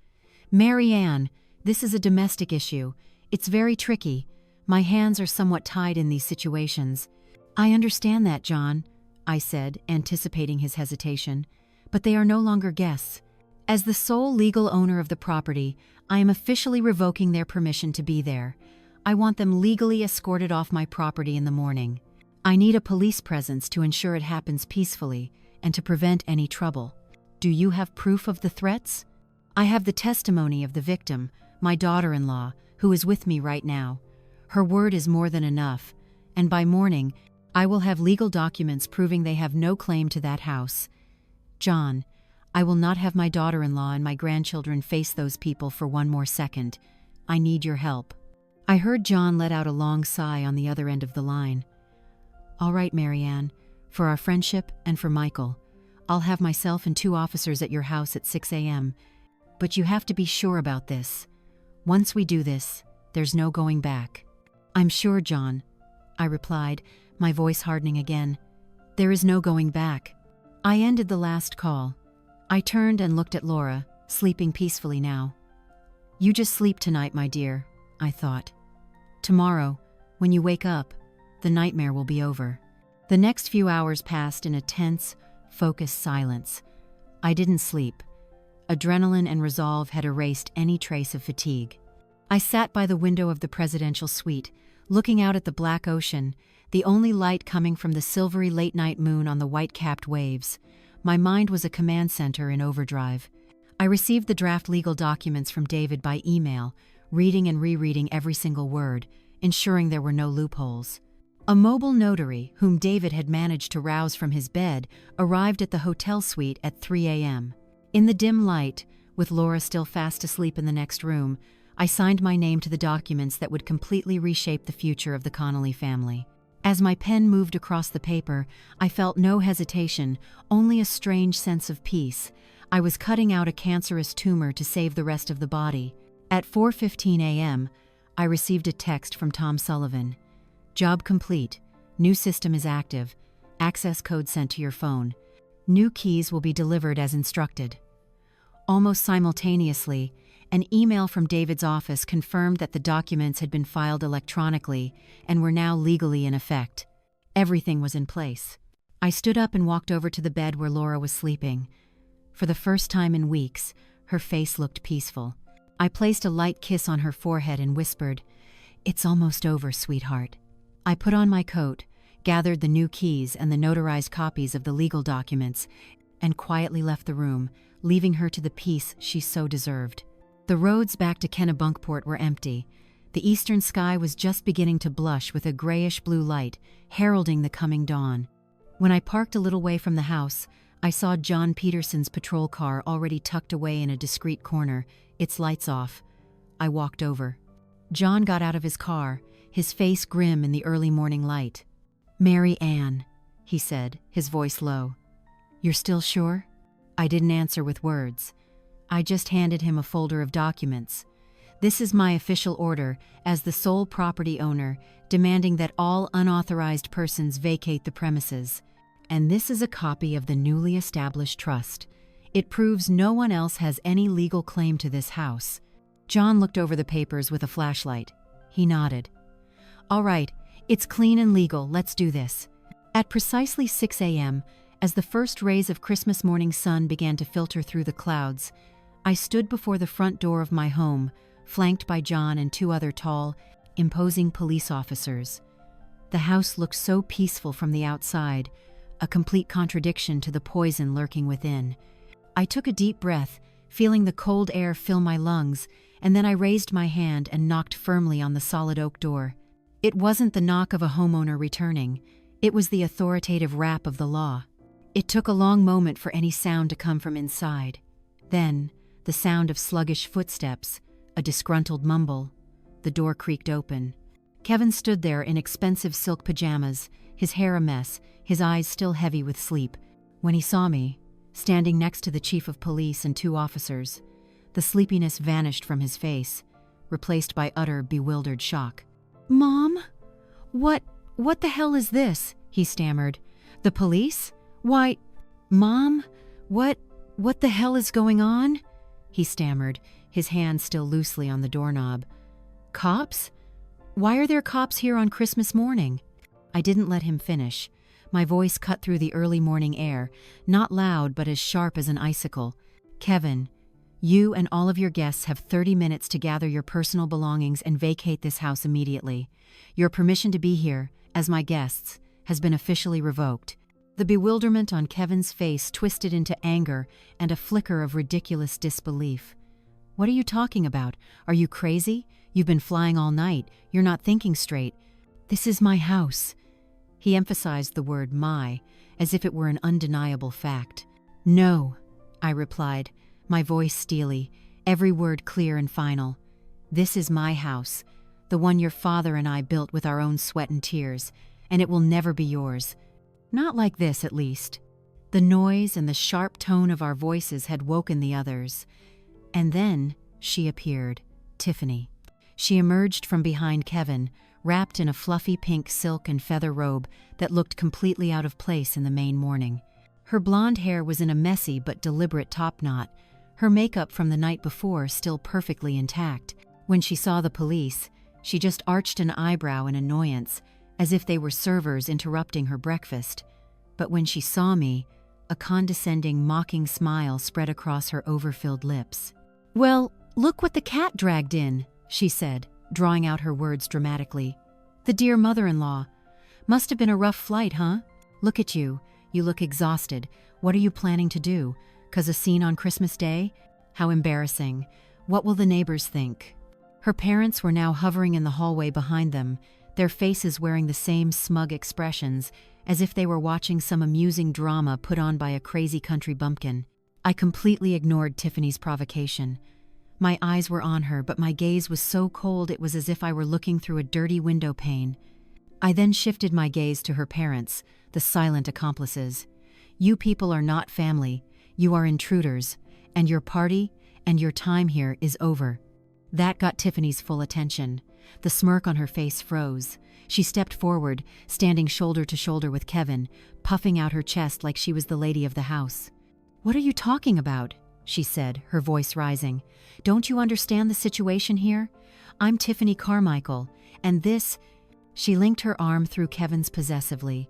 "Mary Ann, this is a domestic issue. It's very tricky. My hands are somewhat tied in these situations. I understand that, John, I said, anticipating his hesitation, but they are no longer guests. As the sole legal owner of the property, I am officially revoking their permission to be there. I want them legally escorted off my property in the morning. I need a police presence to ensure it happens peacefully and to prevent any trouble. Do you have proof of the threats? I have the testimony of the victim, my daughter-in-law, who is with me right now. Her word is more than enough, and by morning, I will have legal documents proving they have no claim to that house. John, I will not have my daughter-in-law and my grandchildren face those people for one more second. I need your help. I heard John let out a long sigh on the other end of the line. All right, Marianne, for our friendship and for Michael, I'll have myself and 2 officers at your house at 6 a.m., but you have to be sure about this. Once we do this, there's no going back. I'm sure, John, I replied, my voice hardening again. There is no going back. I ended the last call. I turned and looked at Laura, sleeping peacefully now. You just sleep tonight, my dear, I thought. Tomorrow, when you wake up, the nightmare will be over. The next few hours passed in a tense, focused silence. I didn't sleep. Adrenaline and resolve had erased any trace of fatigue. I sat by the window of the presidential suite, looking out at the black ocean, the only light coming from the silvery late-night moon on the white-capped waves. My mind was a command center in overdrive. I received the draft legal documents from David by email, reading and rereading every single word, ensuring there were no loopholes. A mobile notary, whom David had managed to rouse from his bed, arrived at the hotel suite at 3 a.m. In the dim light, with Laura still fast asleep in the next room, I signed my name to the documents that would completely reshape the future of the Connolly family. As my pen moved across the paper, I felt no hesitation, only a strange sense of peace. I was cutting out a cancerous tumor to save the rest of the body. At 4:15 a.m., I received a text from Tom Sullivan. Job complete. New system is active. Access code sent to your phone. New keys will be delivered as instructed. Almost simultaneously, an email from David's office confirmed that the documents had been filed electronically and were now legally in effect. Everything was in place. I stood up and walked over to the bed where Laura was sleeping. For the first time in weeks, her face looked peaceful. I placed a light kiss on her forehead and whispered, "It's almost over, sweetheart." I put on my coat, gathered the new keys and the notarized copies of the legal documents, and quietly left the room, leaving her to the peace she so deserved. The roads back to Kennebunkport were empty. The eastern sky was just beginning to blush with a grayish-blue light, heralding the coming dawn. When I parked a little way from the house, I saw John Peterson's patrol car already tucked away in a discreet corner, its lights off. I walked over. John got out of his car, his face grim in the early morning light. "Mary Ann," he said, his voice low. "You're still sure?" I didn't answer with words. I just handed him a folder of documents. "This is my official order, as the sole property owner, demanding that all unauthorized persons vacate the premises. And this is a copy of the newly established trust. It proves no one else has any legal claim to this house." John looked over the papers with a flashlight. He nodded. "All right, it's clean and legal, let's do this." At precisely 6 a.m., as the first rays of Christmas morning sun began to filter through the clouds, I stood before the front door of my home, flanked by John and 2 other tall, imposing police officers. The house looked so peaceful from the outside, a complete contradiction to the poison lurking within. I took a deep breath, feeling the cold air fill my lungs, and then I raised my hand and knocked firmly on the solid oak door. It wasn't the knock of a homeowner returning. It was the authoritative rap of the law. It took a long moment for any sound to come from inside. Then, the sound of sluggish footsteps, a disgruntled mumble. The door creaked open. Kevin stood there in expensive silk pajamas, his hair a mess, his eyes still heavy with sleep. When he saw me, standing next to the chief of police and 2 officers, the sleepiness vanished from his face, replaced by utter, bewildered shock. "Mom? What the hell is this?" he stammered. "The police? Why, Mom, what the hell is going on?" he stammered, his hand still loosely on the doorknob. "Cops? Why are there cops here on Christmas morning? I didn't let him finish. My voice cut through the early morning air, not loud but as sharp as an icicle. Kevin, you and all of your guests have 30 minutes to gather your personal belongings and vacate this house immediately. Your permission to be here, as my guests, has been officially revoked. The bewilderment on Kevin's face twisted into anger and a flicker of ridiculous disbelief. What are you talking about? Are you crazy? You've been flying all night. You're not thinking straight. This is my house. He emphasized the word my, as if it were an undeniable fact. No, I replied, my voice steely, every word clear and final. This is my house, the one your father and I built with our own sweat and tears, and it will never be yours. Not like this, at least. The noise and the sharp tone of our voices had woken the others. And then she appeared, Tiffany. She emerged from behind Kevin, wrapped in a fluffy pink silk and feather robe that looked completely out of place in the Maine morning. Her blonde hair was in a messy but deliberate topknot, her makeup from the night before still perfectly intact. When she saw the police, she just arched an eyebrow in annoyance, as if they were servers interrupting her breakfast. But when she saw me, a condescending, mocking smile spread across her overfilled lips. "Well, look what the cat dragged in," she said, drawing out her words dramatically. "The dear mother-in-law. Must have been a rough flight, huh? Look at you. You look exhausted. What are you planning to do? 'Cause a scene on Christmas Day? How embarrassing. What will the neighbors think?" Her parents were now hovering in the hallway behind them, their faces wearing the same smug expressions, as if they were watching some amusing drama put on by a crazy country bumpkin. I completely ignored Tiffany's provocation. My eyes were on her, but my gaze was so cold it was as if I were looking through a dirty window pane. I then shifted my gaze to her parents, the silent accomplices. "You people are not family. You are intruders, and your party and your time here is over." That got Tiffany's full attention. The smirk on her face froze. She stepped forward, standing shoulder to shoulder with Kevin, puffing out her chest like she was the lady of the house. "What are you talking about?" she said, her voice rising. "Don't you understand the situation here? I'm Tiffany Carmichael, and this," she linked her arm through Kevin's possessively,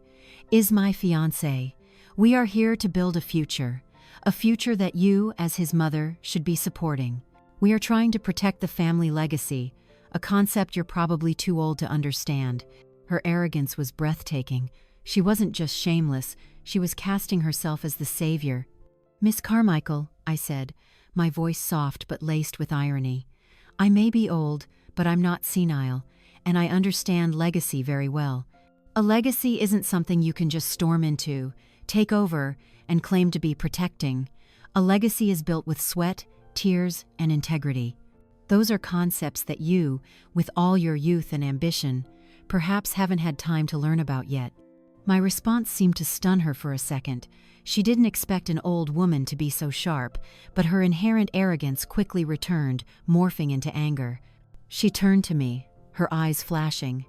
"is my fiancé. We are here to build a future that you, as his mother, should be supporting. We are trying to protect the family legacy, a concept you're probably too old to understand." Her arrogance was breathtaking. She wasn't just shameless, she was casting herself as the savior. "Miss Carmichael," I said, my voice soft but laced with irony, "I may be old, but I'm not senile, and I understand legacy very well. A legacy isn't something you can just storm into, take over, and claim to be protecting. A legacy is built with sweat, tears, and integrity. Those are concepts that you, with all your youth and ambition, perhaps haven't had time to learn about yet." My response seemed to stun her for a second. She didn't expect an old woman to be so sharp, but her inherent arrogance quickly returned, morphing into anger. She turned to me, her eyes flashing.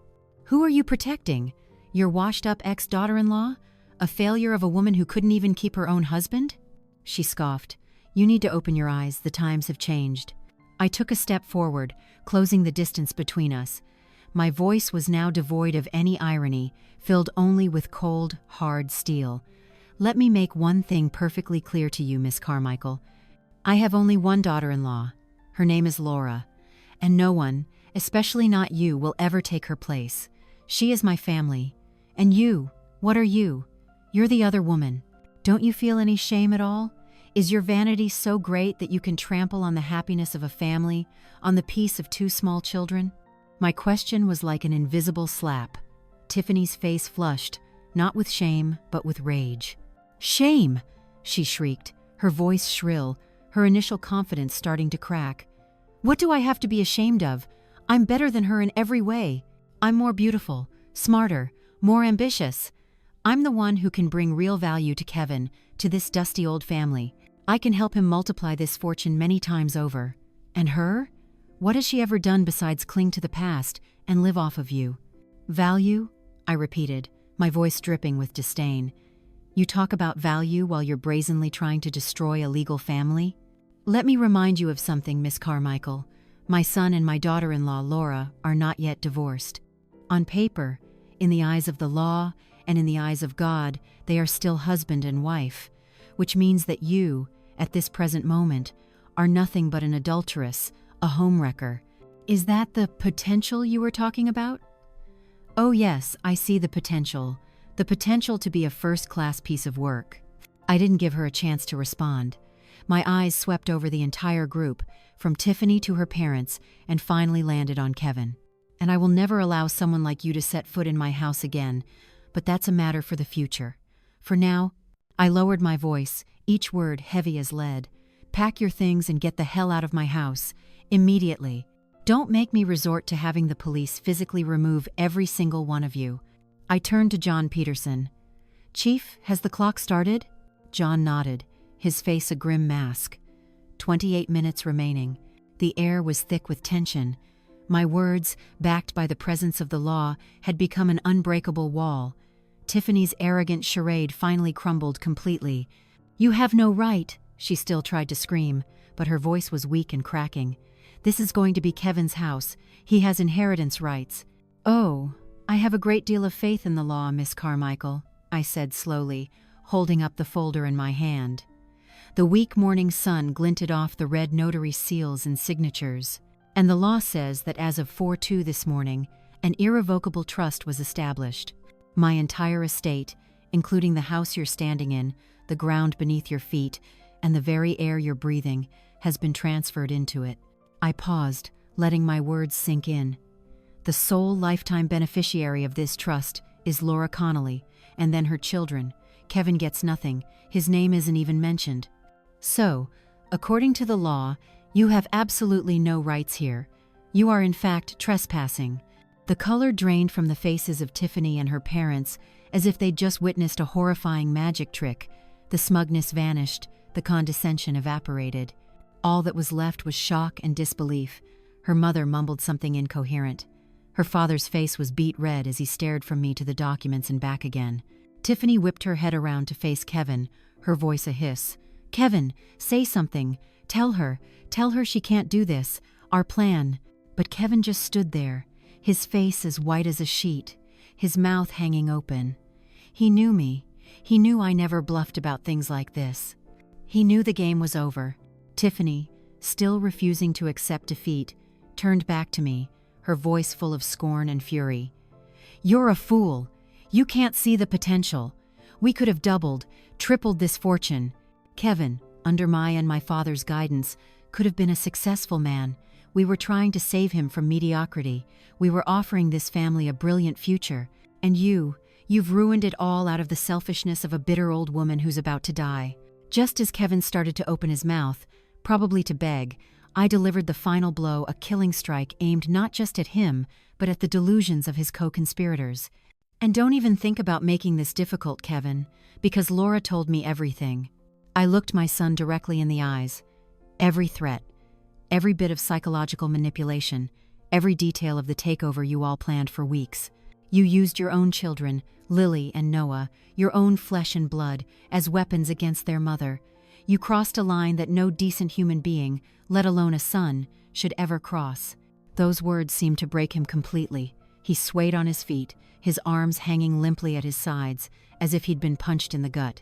"Who are you protecting? Your washed-up ex-daughter-in-law? A failure of a woman who couldn't even keep her own husband?" She scoffed. "You need to open your eyes, the times have changed." I took a step forward, closing the distance between us. My voice was now devoid of any irony, filled only with cold, hard steel. "Let me make one thing perfectly clear to you, Miss Carmichael. I have only one daughter-in-law. Her name is Laura, and no one, especially not you, will ever take her place. She is my family. And you, what are you? You're the other woman. Don't you feel any shame at all? Is your vanity so great that you can trample on the happiness of a family, on the peace of two small children?" My question was like an invisible slap. Tiffany's face flushed, not with shame, but with rage. "Shame!" she shrieked, her voice shrill, her initial confidence starting to crack. "What do I have to be ashamed of? I'm better than her in every way. I'm more beautiful, smarter, more ambitious. I'm the one who can bring real value to Kevin, to this dusty old family. I can help him multiply this fortune many times over. And her? What has she ever done besides cling to the past and live off of you?" "Value?" I repeated, my voice dripping with disdain. "You talk about value while you're brazenly trying to destroy a legal family? Let me remind you of something, Miss Carmichael. My son and my daughter-in-law, Laura, are not yet divorced. On paper, in the eyes of the law, and in the eyes of God, they are still husband and wife, which means that you, at this present moment, are nothing but an adulteress, a homewrecker. Is that the potential you were talking about? Oh yes, I see the potential to be a first-class piece of work. I didn't give her a chance to respond. My eyes swept over the entire group, from Tiffany to her parents, and finally landed on Kevin. And I will never allow someone like you to set foot in my house again, but that's a matter for the future. For now, I lowered my voice, each word heavy as lead. Pack your things and get the hell out of my house, immediately. Don't make me resort to having the police physically remove every single one of you. I turned to John Peterson. Chief, has the clock started? John nodded, his face a grim mask. 28 minutes remaining. The air was thick with tension. My words, backed by the presence of the law, had become an unbreakable wall. Tiffany's arrogant charade finally crumbled completely. You have no right, she still tried to scream, but her voice was weak and cracking. This is going to be Kevin's house. He has inheritance rights. Oh, I have a great deal of faith in the law, Miss Carmichael, I said slowly, holding up the folder in my hand. The weak morning sun glinted off the red notary seals and signatures. And the law says that as of 4/2 this morning, an irrevocable trust was established. My entire estate, including the house you're standing in, the ground beneath your feet, and the very air you're breathing, has been transferred into it. I paused, letting my words sink in. The sole lifetime beneficiary of this trust is Laura Connolly, and then her children. Kevin gets nothing. His name isn't even mentioned. So, according to the law, you have absolutely no rights here. You are in fact trespassing. The color drained from the faces of Tiffany and her parents as if they'd just witnessed a horrifying magic trick. The smugness vanished, the condescension evaporated. All that was left was shock and disbelief. Her mother mumbled something incoherent. Her father's face was beet red as he stared from me to the documents and back again. Tiffany whipped her head around to face Kevin, her voice a hiss. Kevin, say something. Tell her she can't do this. Our plan. But Kevin just stood there, his face as white as a sheet, his mouth hanging open. He knew me. He knew I never bluffed about things like this. He knew the game was over. Tiffany, still refusing to accept defeat, turned back to me, her voice full of scorn and fury. You're a fool. You can't see the potential. We could have doubled, tripled this fortune. Kevin, under my and my father's guidance, could have been a successful man. We were trying to save him from mediocrity. We were offering this family a brilliant future. And you've ruined it all out of the selfishness of a bitter old woman who's about to die. Just as Kevin started to open his mouth, probably to beg, I delivered the final blow, a killing strike aimed not just at him, but at the delusions of his co-conspirators. And don't even think about making this difficult, Kevin, because Laura told me everything. I looked my son directly in the eyes. Every threat, every bit of psychological manipulation, every detail of the takeover you all planned for weeks. You used your own children, Lily and Noah, your own flesh and blood, as weapons against their mother. You crossed a line that no decent human being, let alone a son, should ever cross. Those words seemed to break him completely. He swayed on his feet, his arms hanging limply at his sides, as if he'd been punched in the gut.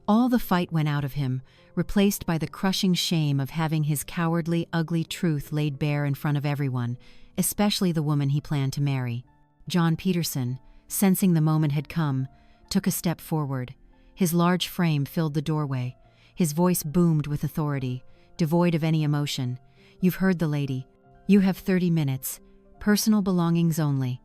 All the fight went out of him, replaced by the crushing shame of having his cowardly, ugly truth laid bare in front of everyone, especially the woman he planned to marry. John Peterson, sensing the moment had come, took a step forward. His large frame filled the doorway. His voice boomed with authority, devoid of any emotion. You've heard the lady. You have 30 minutes. Personal belongings only.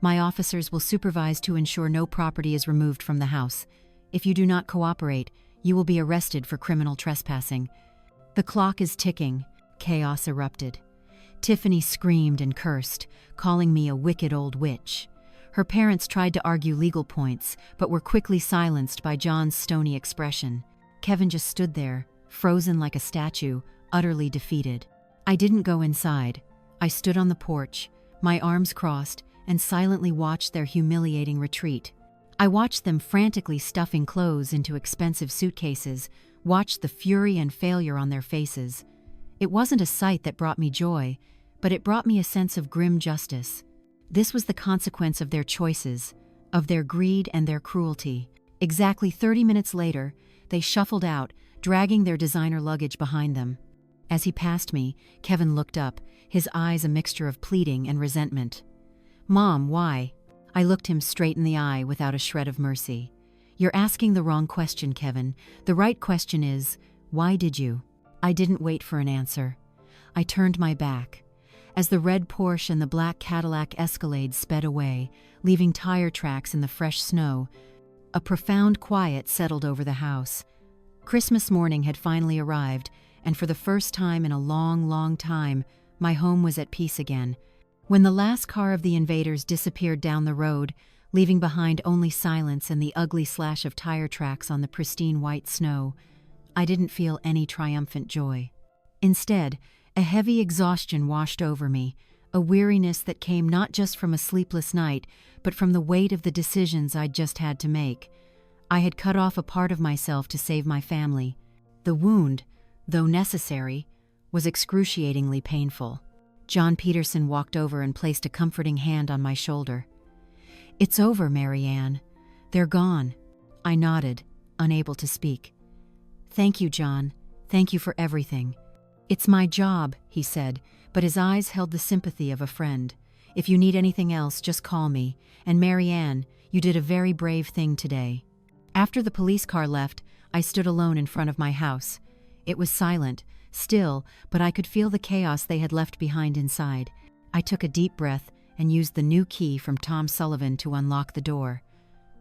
My officers will supervise to ensure no property is removed from the house. If you do not cooperate, you will be arrested for criminal trespassing. The clock is ticking. Chaos erupted. Tiffany screamed and cursed, calling me a wicked old witch. Her parents tried to argue legal points, but were quickly silenced by John's stony expression. Kevin just stood there, frozen like a statue, utterly defeated. I didn't go inside. I stood on the porch, my arms crossed, and silently watched their humiliating retreat. I watched them frantically stuffing clothes into expensive suitcases, watched the fury and failure on their faces. It wasn't a sight that brought me joy, but it brought me a sense of grim justice. This was the consequence of their choices, of their greed and their cruelty. Exactly 30 minutes later, they shuffled out, dragging their designer luggage behind them. As he passed me, Kevin looked up, his eyes a mixture of pleading and resentment. "Mom, why?" I looked him straight in the eye without a shred of mercy. "You're asking the wrong question, Kevin. The right question is, why did you?" I didn't wait for an answer. I turned my back. As the red Porsche and the black Cadillac Escalade sped away, leaving tire tracks in the fresh snow, a profound quiet settled over the house. Christmas morning had finally arrived, and for the first time in a long, long time, my home was at peace again. When the last car of the invaders disappeared down the road, leaving behind only silence and the ugly slash of tire tracks on the pristine white snow, I didn't feel any triumphant joy. Instead, a heavy exhaustion washed over me, a weariness that came not just from a sleepless night, but from the weight of the decisions I'd just had to make. I had cut off a part of myself to save my family. The wound, though necessary, was excruciatingly painful. John Peterson walked over and placed a comforting hand on my shoulder. "It's over, Mary Ann. They're gone." I nodded, unable to speak. "Thank you, John. Thank you for everything." "It's my job," he said, but his eyes held the sympathy of a friend. "If you need anything else, just call me. And Mary Ann, you did a very brave thing today." After the police car left, I stood alone in front of my house. It was silent, still, but I could feel the chaos they had left behind inside. I took a deep breath and used the new key from Tom Sullivan to unlock the door.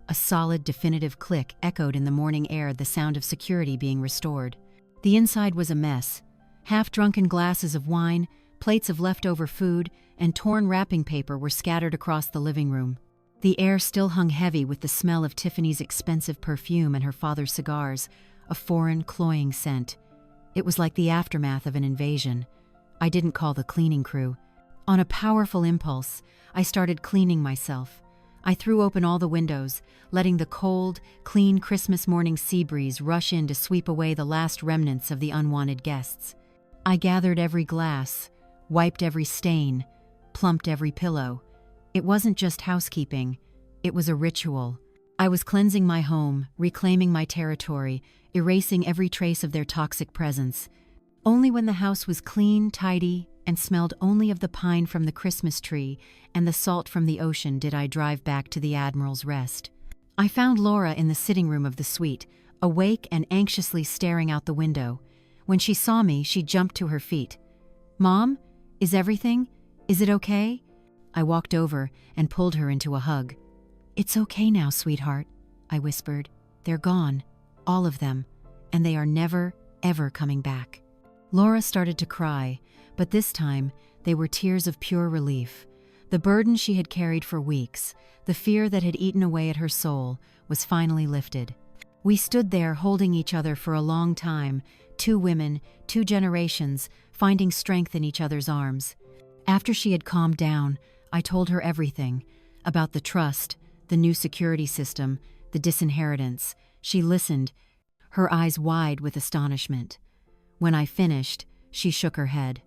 A solid, definitive click echoed in the morning air, the sound of security being restored. The inside was a mess. Half-drunken glasses of wine, plates of leftover food, and torn wrapping paper were scattered across the living room. The air still hung heavy with the smell of Tiffany's expensive perfume and her father's cigars, a foreign, cloying scent. It was like the aftermath of an invasion. I didn't call the cleaning crew. On a powerful impulse, I started cleaning myself. I threw open all the windows, letting the cold, clean Christmas morning sea breeze rush in to sweep away the last remnants of the unwanted guests. I gathered every glass, wiped every stain, plumped every pillow. It wasn't just housekeeping, it was a ritual. I was cleansing my home, reclaiming my territory, erasing every trace of their toxic presence. Only when the house was clean, tidy, and smelled only of the pine from the Christmas tree and the salt from the ocean did I drive back to the Admiral's Rest. I found Laura in the sitting room of the suite, awake and anxiously staring out the window. When she saw me, she jumped to her feet. "Mom? Is everything? Is it okay?" I walked over and pulled her into a hug. "It's okay now, sweetheart," I whispered. "They're gone, all of them, and they are never, ever coming back." Laura started to cry, but this time they were tears of pure relief. The burden she had carried for weeks, the fear that had eaten away at her soul, was finally lifted. We stood there holding each other for a long time, two women, two generations, finding strength in each other's arms. After she had calmed down, I told her everything, about the trust, the new security system, the disinheritance. She listened, her eyes wide with astonishment. When I finished, she shook her head.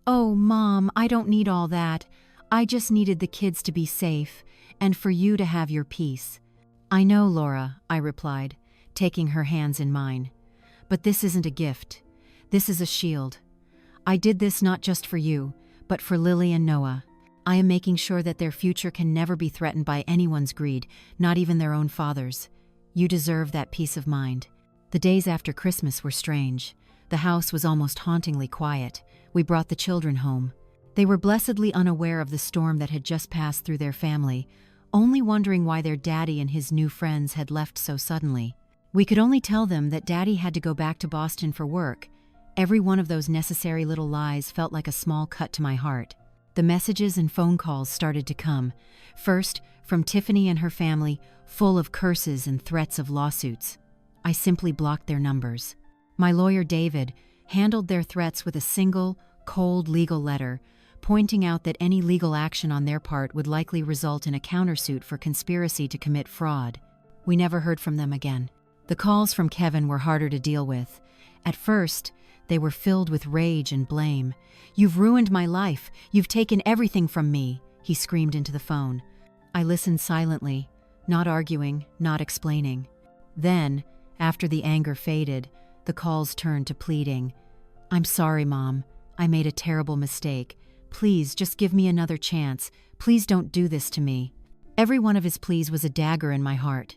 "Oh, Mom, I don't need all that. I just needed the kids to be safe, and for you to have your peace." "I know, Laura," I replied, taking her hands in mine. "But this isn't a gift. This is a shield. I did this not just for you, but for Lily and Noah. I am making sure that their future can never be threatened by anyone's greed, not even their own father's. You deserve that peace of mind." The days after Christmas were strange. The house was almost hauntingly quiet. We brought the children home. They were blessedly unaware of the storm that had just passed through their family, only wondering why their daddy and his new friends had left so suddenly. We could only tell them that Daddy had to go back to Boston for work. Every one of those necessary little lies felt like a small cut to my heart. The messages and phone calls started to come. First, from Tiffany and her family, full of curses and threats of lawsuits. I simply blocked their numbers. My lawyer, David, handled their threats with a single, cold legal letter, pointing out that any legal action on their part would likely result in a countersuit for conspiracy to commit fraud. We never heard from them again. The calls from Kevin were harder to deal with. At first, They were filled with rage and blame. "You've ruined my life. You've taken everything from me," he screamed into the phone. I listened silently, not arguing, not explaining. Then, after the anger faded, the calls turned to pleading. "I'm sorry, Mom. I made a terrible mistake. Please, just give me another chance. Please don't do this to me." Every one of his pleas was a dagger in my heart.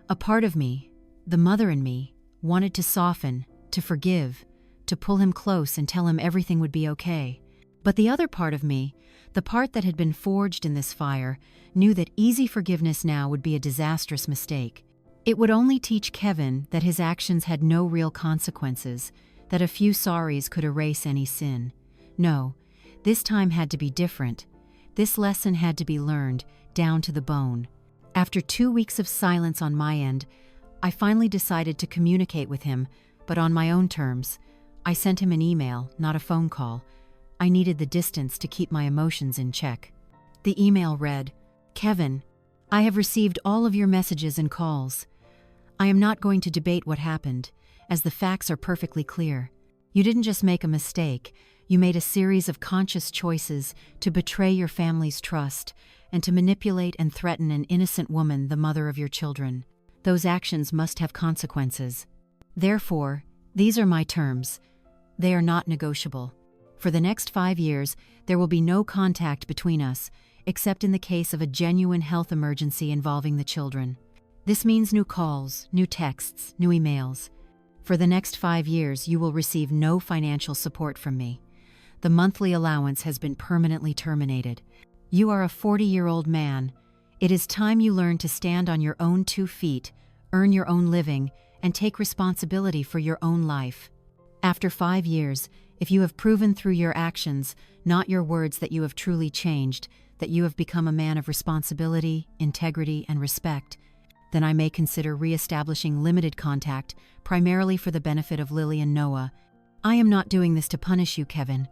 A part of me, the mother in me, wanted to soften, to forgive, to pull him close and tell him everything would be okay. But the other part of me, the part that had been forged in this fire, knew that easy forgiveness now would be a disastrous mistake. It would only teach Kevin that his actions had no real consequences, that a few sorries could erase any sin. No, this time had to be different. This lesson had to be learned, down to the bone. After 2 weeks of silence on my end, I finally decided to communicate with him, but on my own terms. I sent him an email, not a phone call. I needed the distance to keep my emotions in check. The email read, "Kevin, I have received all of your messages and calls. I am not going to debate what happened, as the facts are perfectly clear. You didn't just make a mistake, you made a series of conscious choices to betray your family's trust and to manipulate and threaten an innocent woman, the mother of your children. Those actions must have consequences. Therefore, these are my terms. They are not negotiable. For the next 5 years, there will be no contact between us, except in the case of a genuine health emergency involving the children. This means new calls, new texts, new emails. For the next 5 years, you will receive no financial support from me. The monthly allowance has been permanently terminated. You are a 40-year-old man. It is time you learn to stand on your own 2 feet, earn your own living, and take responsibility for your own life. After 5 years, if you have proven through your actions, not your words, that you have truly changed, that you have become a man of responsibility, integrity, and respect, then I may consider re-establishing limited contact, primarily for the benefit of Lily and Noah. I am not doing this to punish you, Kevin.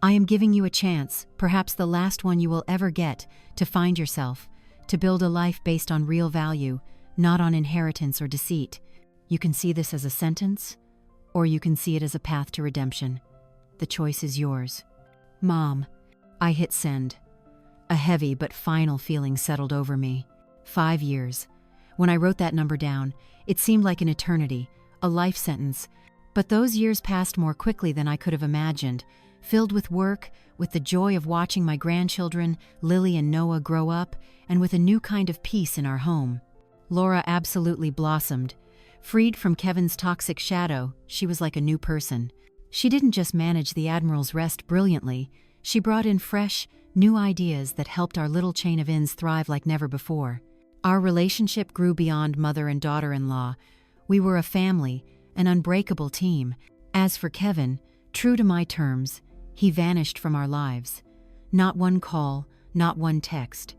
I am giving you a chance, perhaps the last one you will ever get, to find yourself, to build a life based on real value, not on inheritance or deceit. You can see this as a sentence, or you can see it as a path to redemption. The choice is yours." Mom. I hit send. A heavy but final feeling settled over me. 5 years. When I wrote that number down, it seemed like an eternity, a life sentence. But those years passed more quickly than I could have imagined, filled with work, with the joy of watching my grandchildren, Lily and Noah, grow up, and with a new kind of peace in our home. Laura absolutely blossomed. Freed from Kevin's toxic shadow, she was like a new person. She didn't just manage the Admiral's Rest brilliantly, she brought in fresh, new ideas that helped our little chain of inns thrive like never before. Our relationship grew beyond mother and daughter-in-law. We were a family, an unbreakable team. As for Kevin, true to my terms, he vanished from our lives. Not one call, not one text.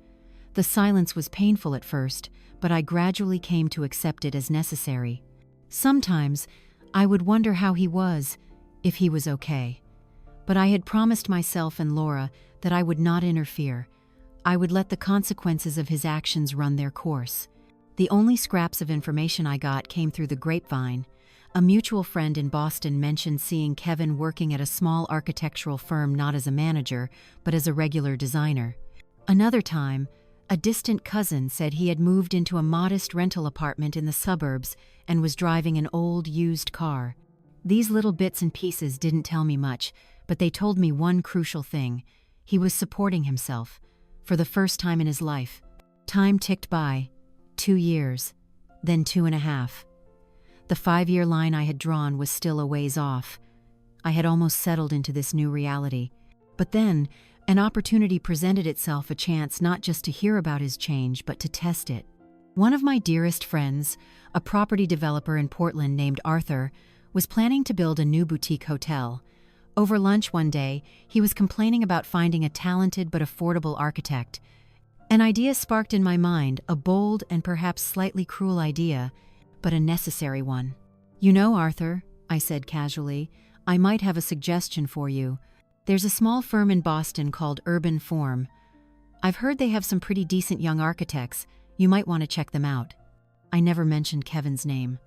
The silence was painful at first, but I gradually came to accept it as necessary. Sometimes, I would wonder how he was, if he was okay. But I had promised myself and Laura that I would not interfere. I would let the consequences of his actions run their course. The only scraps of information I got came through the grapevine. A mutual friend in Boston mentioned seeing Kevin working at a small architectural firm, not as a manager, but as a regular designer. Another time, a distant cousin said he had moved into a modest rental apartment in the suburbs and was driving an old, used car. These little bits and pieces didn't tell me much, but they told me one crucial thing. He was supporting himself, for the first time in his life. Time ticked by. 2 years, then 2.5. The 5-year line I had drawn was still a ways off. I had almost settled into this new reality. But then, an opportunity presented itself, a chance not just to hear about his change, but to test it. One of my dearest friends, a property developer in Portland named Arthur, was planning to build a new boutique hotel. Over lunch one day, he was complaining about finding a talented but affordable architect. An idea sparked in my mind, a bold and perhaps slightly cruel idea, but a necessary one. "You know, Arthur," I said casually, "I might have a suggestion for you. There's a small firm in Boston called Urban Form. I've heard they have some pretty decent young architects. You might want to check them out." I never mentioned Kevin's name.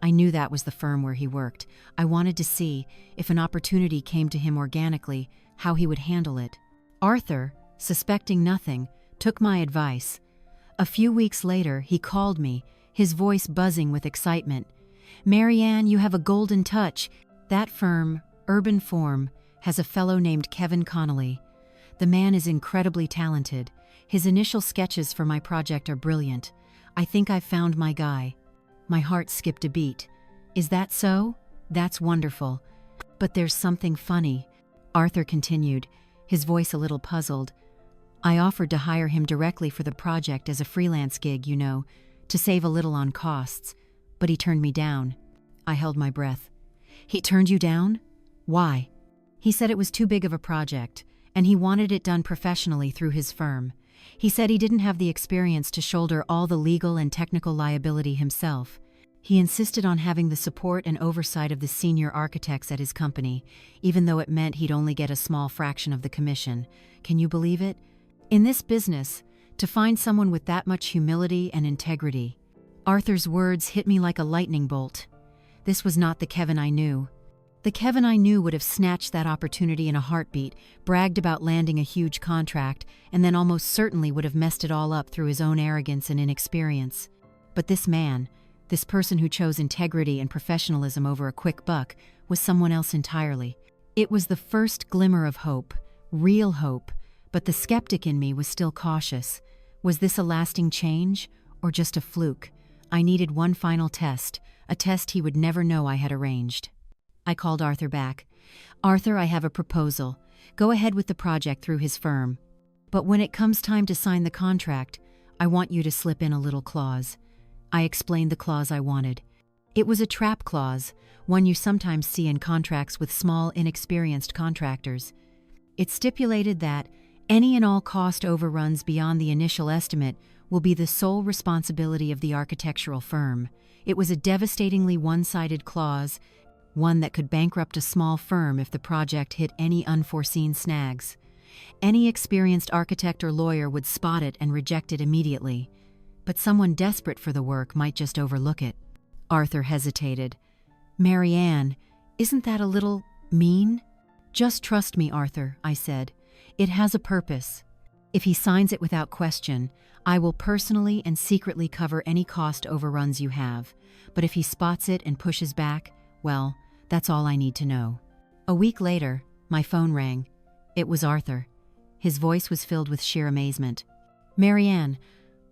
I knew that was the firm where he worked. I wanted to see, if an opportunity came to him organically, how he would handle it. Arthur, suspecting nothing, took my advice. A few weeks later, he called me, his voice buzzing with excitement. "Marianne, you have a golden touch. That firm, Urban Form, has a fellow named Kevin Connolly. The man is incredibly talented. His initial sketches for my project are brilliant. I think I've found my guy." My heart skipped a beat. "Is that so? That's wonderful. But there's something funny," Arthur continued, his voice a little puzzled. "I offered to hire him directly for the project as a freelance gig, to save a little on costs, but he turned me down." I held my breath. "He turned you down? Why?" "He said it was too big of a project, and he wanted it done professionally through his firm. He said he didn't have the experience to shoulder all the legal and technical liability himself. He insisted on having the support and oversight of the senior architects at his company, even though it meant he'd only get a small fraction of the commission. Can you believe it? In this business, to find someone with that much humility and integrity." Arthur's words hit me like a lightning bolt. This was not the Kevin I knew. The Kevin I knew would have snatched that opportunity in a heartbeat, bragged about landing a huge contract, and then almost certainly would have messed it all up through his own arrogance and inexperience. But this man, this person who chose integrity and professionalism over a quick buck, was someone else entirely. It was the first glimmer of hope, real hope, but the skeptic in me was still cautious. Was this a lasting change, or just a fluke? I needed one final test, a test he would never know I had arranged. I called Arthur back. "Arthur, I have a proposal. Go ahead with the project through his firm. But when it comes time to sign the contract, I want you to slip in a little clause." I explained the clause I wanted. It was a trap clause, one you sometimes see in contracts with small, inexperienced contractors. It stipulated that any and all cost overruns beyond the initial estimate will be the sole responsibility of the architectural firm. It was a devastatingly one-sided clause, one that could bankrupt a small firm if the project hit any unforeseen snags. Any experienced architect or lawyer would spot it and reject it immediately, but someone desperate for the work might just overlook it. Arthur hesitated. "Marianne, isn't that a little mean?" "Just trust me, Arthur," I said. "It has a purpose. If he signs it without question, I will personally and secretly cover any cost overruns you have. But if he spots it and pushes back, well, that's all I need to know." A week later, my phone rang. It was Arthur. His voice was filled with sheer amazement. "Marianne,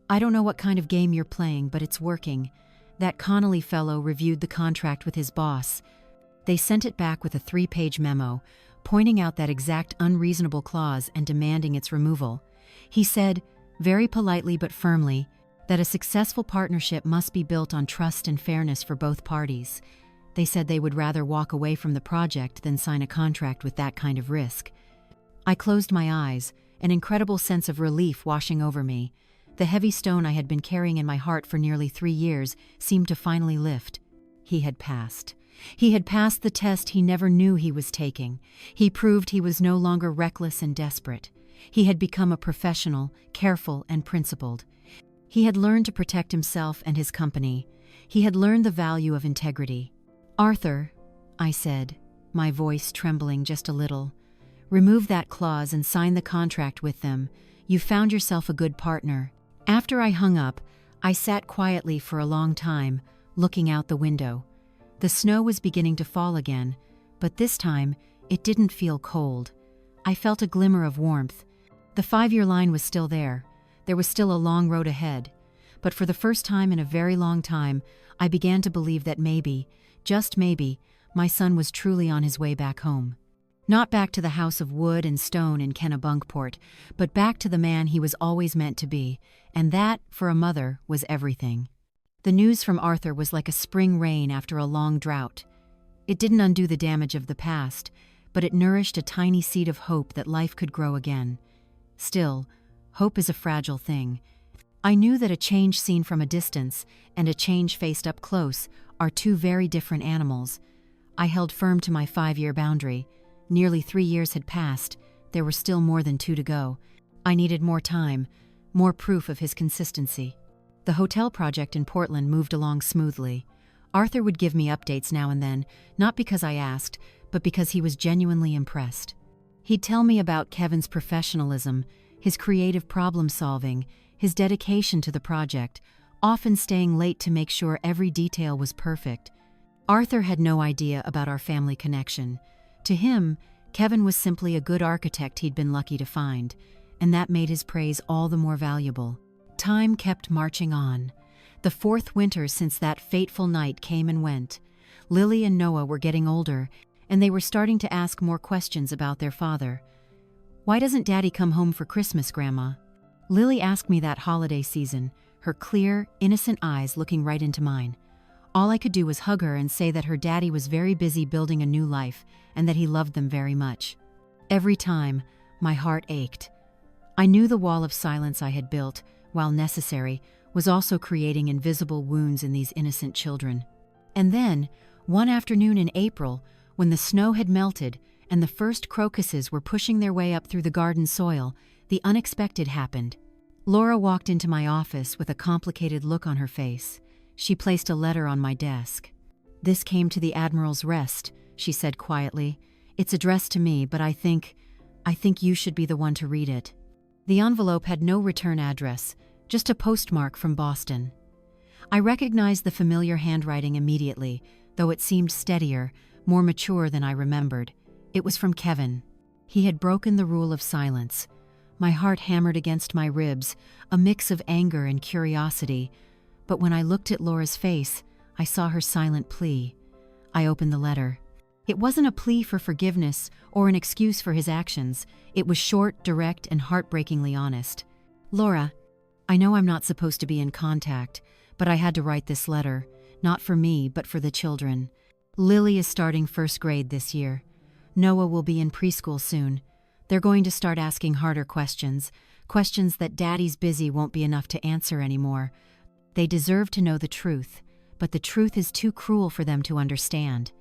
I don't know what kind of game you're playing, but it's working. That Connolly fellow reviewed the contract with his boss. They sent it back with a 3-page memo, pointing out that exact unreasonable clause and demanding its removal. He said, very politely but firmly, that a successful partnership must be built on trust and fairness for both parties. They said they would rather walk away from the project than sign a contract with that kind of risk." I closed my eyes, an incredible sense of relief washing over me. The heavy stone I had been carrying in my heart for nearly 3 years seemed to finally lift. He had passed. He had passed the test he never knew he was taking. He proved he was no longer reckless and desperate. He had become a professional, careful and principled. He had learned to protect himself and his company. He had learned the value of integrity. "Arthur," I said, my voice trembling just a little, "remove that clause and sign the contract with them. You've found yourself a good partner." After I hung up, I sat quietly for a long time, looking out the window. The snow was beginning to fall again, but this time it didn't feel cold. I felt a glimmer of warmth. The 5-year line was still there. There was still a long road ahead. But for the first time in a very long time, I began to believe that maybe, just maybe, my son was truly on his way back home. Not back to the house of wood and stone in Kennebunkport, but back to the man he was always meant to be, and that, for a mother, was everything. The news from Arthur was like a spring rain after a long drought. It didn't undo the damage of the past, but it nourished a tiny seed of hope that life could grow again. Still, hope is a fragile thing. I knew that a change seen from a distance and a change faced up close are two very different animals. I held firm to my 5-year boundary. Nearly 3 years had passed. There were still more than 2 to go. I needed more time, more proof of his consistency. The hotel project in Portland moved along smoothly. Arthur would give me updates now and then, not because I asked, but because he was genuinely impressed. He'd tell me about Kevin's professionalism, his creative problem-solving, his dedication to the project, often staying late to make sure every detail was perfect. Arthur had no idea about our family connection. To him, Kevin was simply a good architect he'd been lucky to find, and that made his praise all the more valuable. Time kept marching on. The fourth winter since that fateful night came and went. Lily and Noah were getting older, and they were starting to ask more questions about their father. "Why doesn't Daddy come home for Christmas, Grandma?" Lily asked me that holiday season, her clear, innocent eyes looking right into mine. All I could do was hug her and say that her daddy was very busy building a new life and that he loved them very much. Every time, my heart ached. I knew the wall of silence I had built, while necessary, was also creating invisible wounds in these innocent children. And then, one afternoon in April, when the snow had melted and the first crocuses were pushing their way up through the garden soil, the unexpected happened. Laura walked into my office with a complicated look on her face. She placed a letter on my desk. "This came to the Admiral's Rest," she said quietly. "It's addressed to me, but I think you should be the one to read it." The envelope had no return address, just a postmark from Boston. I recognized the familiar handwriting immediately, though it seemed steadier, more mature than I remembered. It was from Kevin. He had broken the rule of silence. My heart hammered against my ribs, a mix of anger and curiosity. But when I looked at Laura's face, I saw her silent plea. I opened the letter. It wasn't a plea for forgiveness or an excuse for his actions. It was short, direct, and heartbreakingly honest. "Laura, I know I'm not supposed to be in contact, but I had to write this letter, not for me, but for the children. Lily is starting first grade this year. Noah will be in preschool soon. They're going to start asking harder questions that Daddy's busy won't be enough to answer anymore. They deserve to know the truth, but the truth is too cruel for them to understand.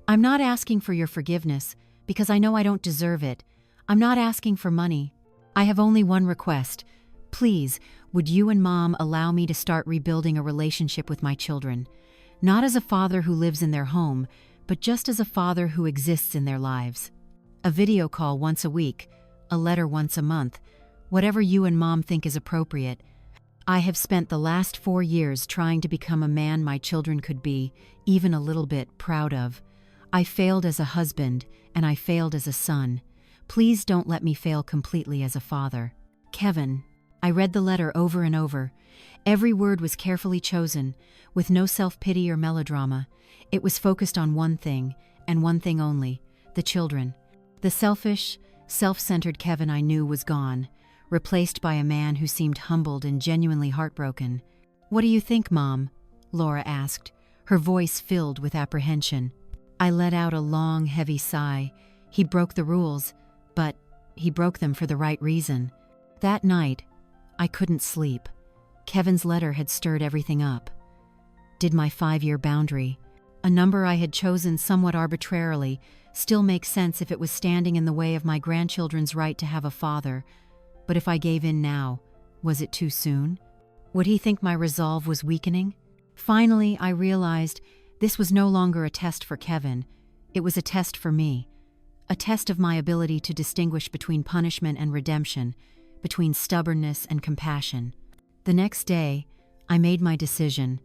I'm not asking for your forgiveness, because I know I don't deserve it. I'm not asking for money. I have only one request. Please, would you and Mom allow me to start rebuilding a relationship with my children? Not as a father who lives in their home, but just as a father who exists in their lives. A video call once a week, a letter once a month, whatever you and Mom think is appropriate. I have spent the last 4 years trying to become a man my children could be, even a little bit, proud of. I failed as a husband, and I failed as a son. Please don't let me fail completely as a father. Kevin." I read the letter over and over. Every word was carefully chosen, with no self-pity or melodrama. It was focused on one thing, and one thing only: the children. The selfish, self-centered Kevin I knew was gone, replaced by a man who seemed humbled and genuinely heartbroken. "What do you think, Mom?" Laura asked, her voice filled with apprehension. I let out a long, heavy sigh. He broke the rules, but he broke them for the right reason. That night, I couldn't sleep. Kevin's letter had stirred everything up. Did my 5-year boundary, a number I had chosen somewhat arbitrarily, still make sense if it was standing in the way of my grandchildren's right to have a father? But if I gave in now, was it too soon? Would he think my resolve was weakening? Finally, I realized this was no longer a test for Kevin. It was a test for me. A test of my ability to distinguish between punishment and redemption, between stubbornness and compassion. The next day, I made my decision.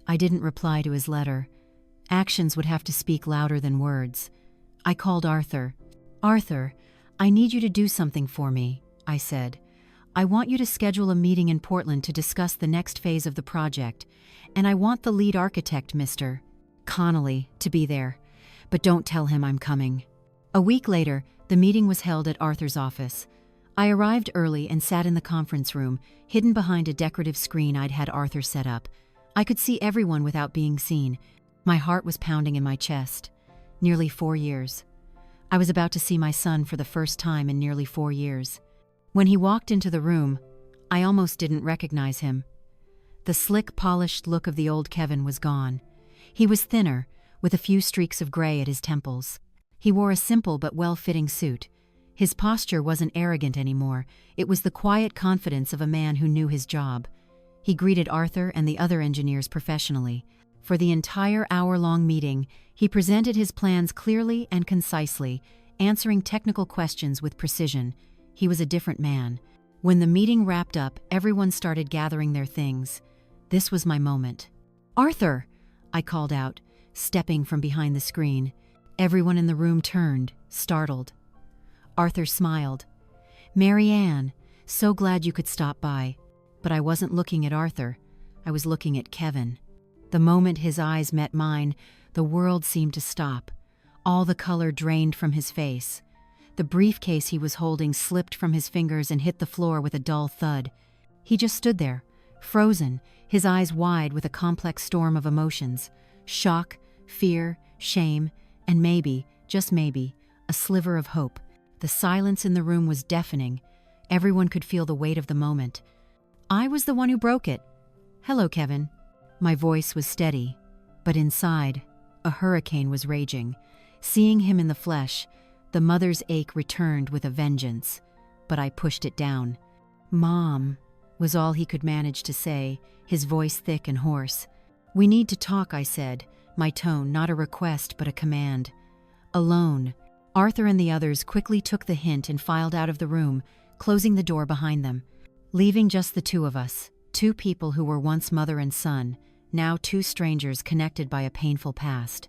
I didn't reply to his letter. Actions would have to speak louder than words. I called Arthur. "Arthur, I need you to do something for me," I said. "I want you to schedule a meeting in Portland to discuss the next phase of the project, and I want the lead architect, Mr. Connolly, to be there. But don't tell him I'm coming." A week later, the meeting was held at Arthur's office. I arrived early and sat in the conference room, hidden behind a decorative screen I'd had Arthur set up. I could see everyone without being seen. My heart was pounding in my chest. Nearly 4 years. I was about to see my son for the first time in nearly 4 years. When he walked into the room, I almost didn't recognize him. The slick, polished look of the old Kevin was gone. He was thinner, with a few streaks of gray at his temples. He wore a simple but well-fitting suit. His posture wasn't arrogant anymore. It was the quiet confidence of a man who knew his job. He greeted Arthur and the other engineers professionally. For the entire hour-long meeting, he presented his plans clearly and concisely, answering technical questions with precision. He was a different man. When the meeting wrapped up, everyone started gathering their things. This was my moment. "Arthur!" I called out, stepping from behind the screen. Everyone in the room turned, startled. Arthur smiled. "Mary Ann, so glad you could stop by." But I wasn't looking at Arthur. I was looking at Kevin. The moment his eyes met mine, the world seemed to stop. All the color drained from his face. The briefcase he was holding slipped from his fingers and hit the floor with a dull thud. He just stood there, frozen, his eyes wide with a complex storm of emotions. Shock, fear, shame, and maybe, just maybe, a sliver of hope. The silence in the room was deafening. Everyone could feel the weight of the moment. I was the one who broke it. "Hello, Kevin." My voice was steady, but inside, a hurricane was raging. Seeing him in the flesh, the mother's ache returned with a vengeance, but I pushed it down. "Mom," was all he could manage to say, his voice thick and hoarse. "We need to talk," I said, my tone not a request but a command. Alone, Arthur and the others quickly took the hint and filed out of the room, closing the door behind them, leaving just the two of us, two people who were once mother and son, now two strangers connected by a painful past.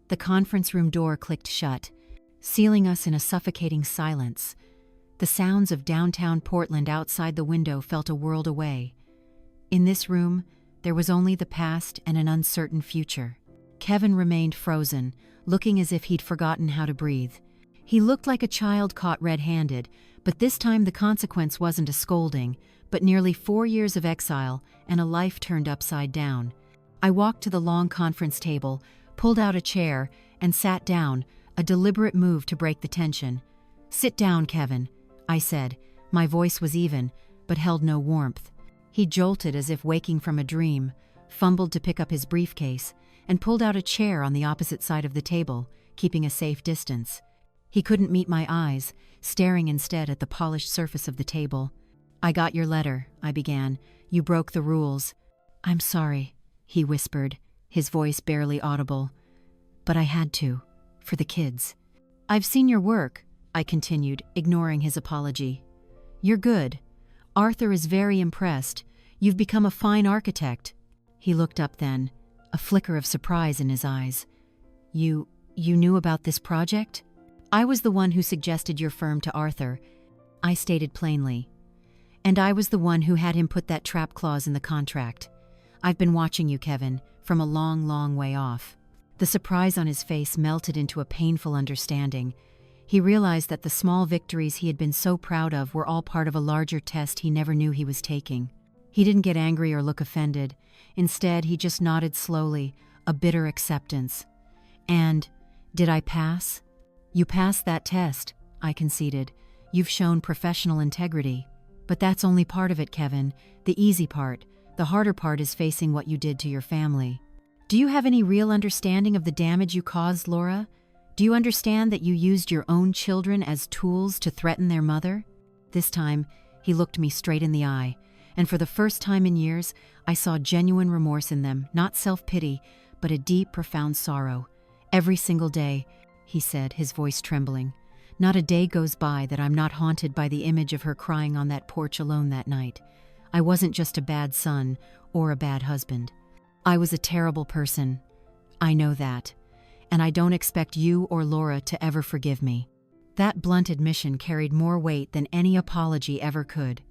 The conference room door clicked shut, sealing us in a suffocating silence. The sounds of downtown Portland outside the window felt a world away. In this room, there was only the past and an uncertain future. Kevin remained frozen, looking as if he'd forgotten how to breathe. He looked like a child caught red-handed, but this time the consequence wasn't a scolding, but nearly 4 years of exile and a life turned upside down. I walked to the long conference table, pulled out a chair, and sat down, a deliberate move to break the tension. "Sit down, Kevin," I said. My voice was even, but held no warmth. He jolted as if waking from a dream, fumbled to pick up his briefcase, and pulled out a chair on the opposite side of the table, keeping a safe distance. He couldn't meet my eyes, staring instead at the polished surface of the table. "I got your letter," I began. "You broke the rules." "I'm sorry," he whispered, his voice barely audible. "But I had to, for the kids." "I've seen your work," I continued, ignoring his apology. "You're good. Arthur is very impressed. You've become a fine architect." He looked up then, a flicker of surprise in his eyes. You knew about this project?" "I was the one who suggested your firm to Arthur," I stated plainly. "And I was the one who had him put that trap clause in the contract. I've been watching you, Kevin, from a long, long way off." The surprise on his face melted into a painful understanding. He realized that the small victories he had been so proud of were all part of a larger test he never knew he was taking. He didn't get angry or look offended. Instead, he just nodded slowly, a bitter acceptance. "And did I pass?" "You passed that test," I conceded. "You've shown professional integrity. But that's only part of it, Kevin. The easy part. The harder part is facing what you did to your family. Do you have any real understanding of the damage you caused, Laura? Do you understand that you used your own children as tools to threaten their mother?" This time, he looked me straight in the eye, and for the first time in years, I saw genuine remorse in them, not self-pity, but a deep, profound sorrow. "Every single day," he said, his voice trembling. "Not a day goes by that I'm not haunted by the image of her crying on that porch alone that night. I wasn't just a bad son or a bad husband. I was a terrible person. I know that. And I don't expect you or Laura to ever forgive me." That blunt admission carried more weight than any apology ever could.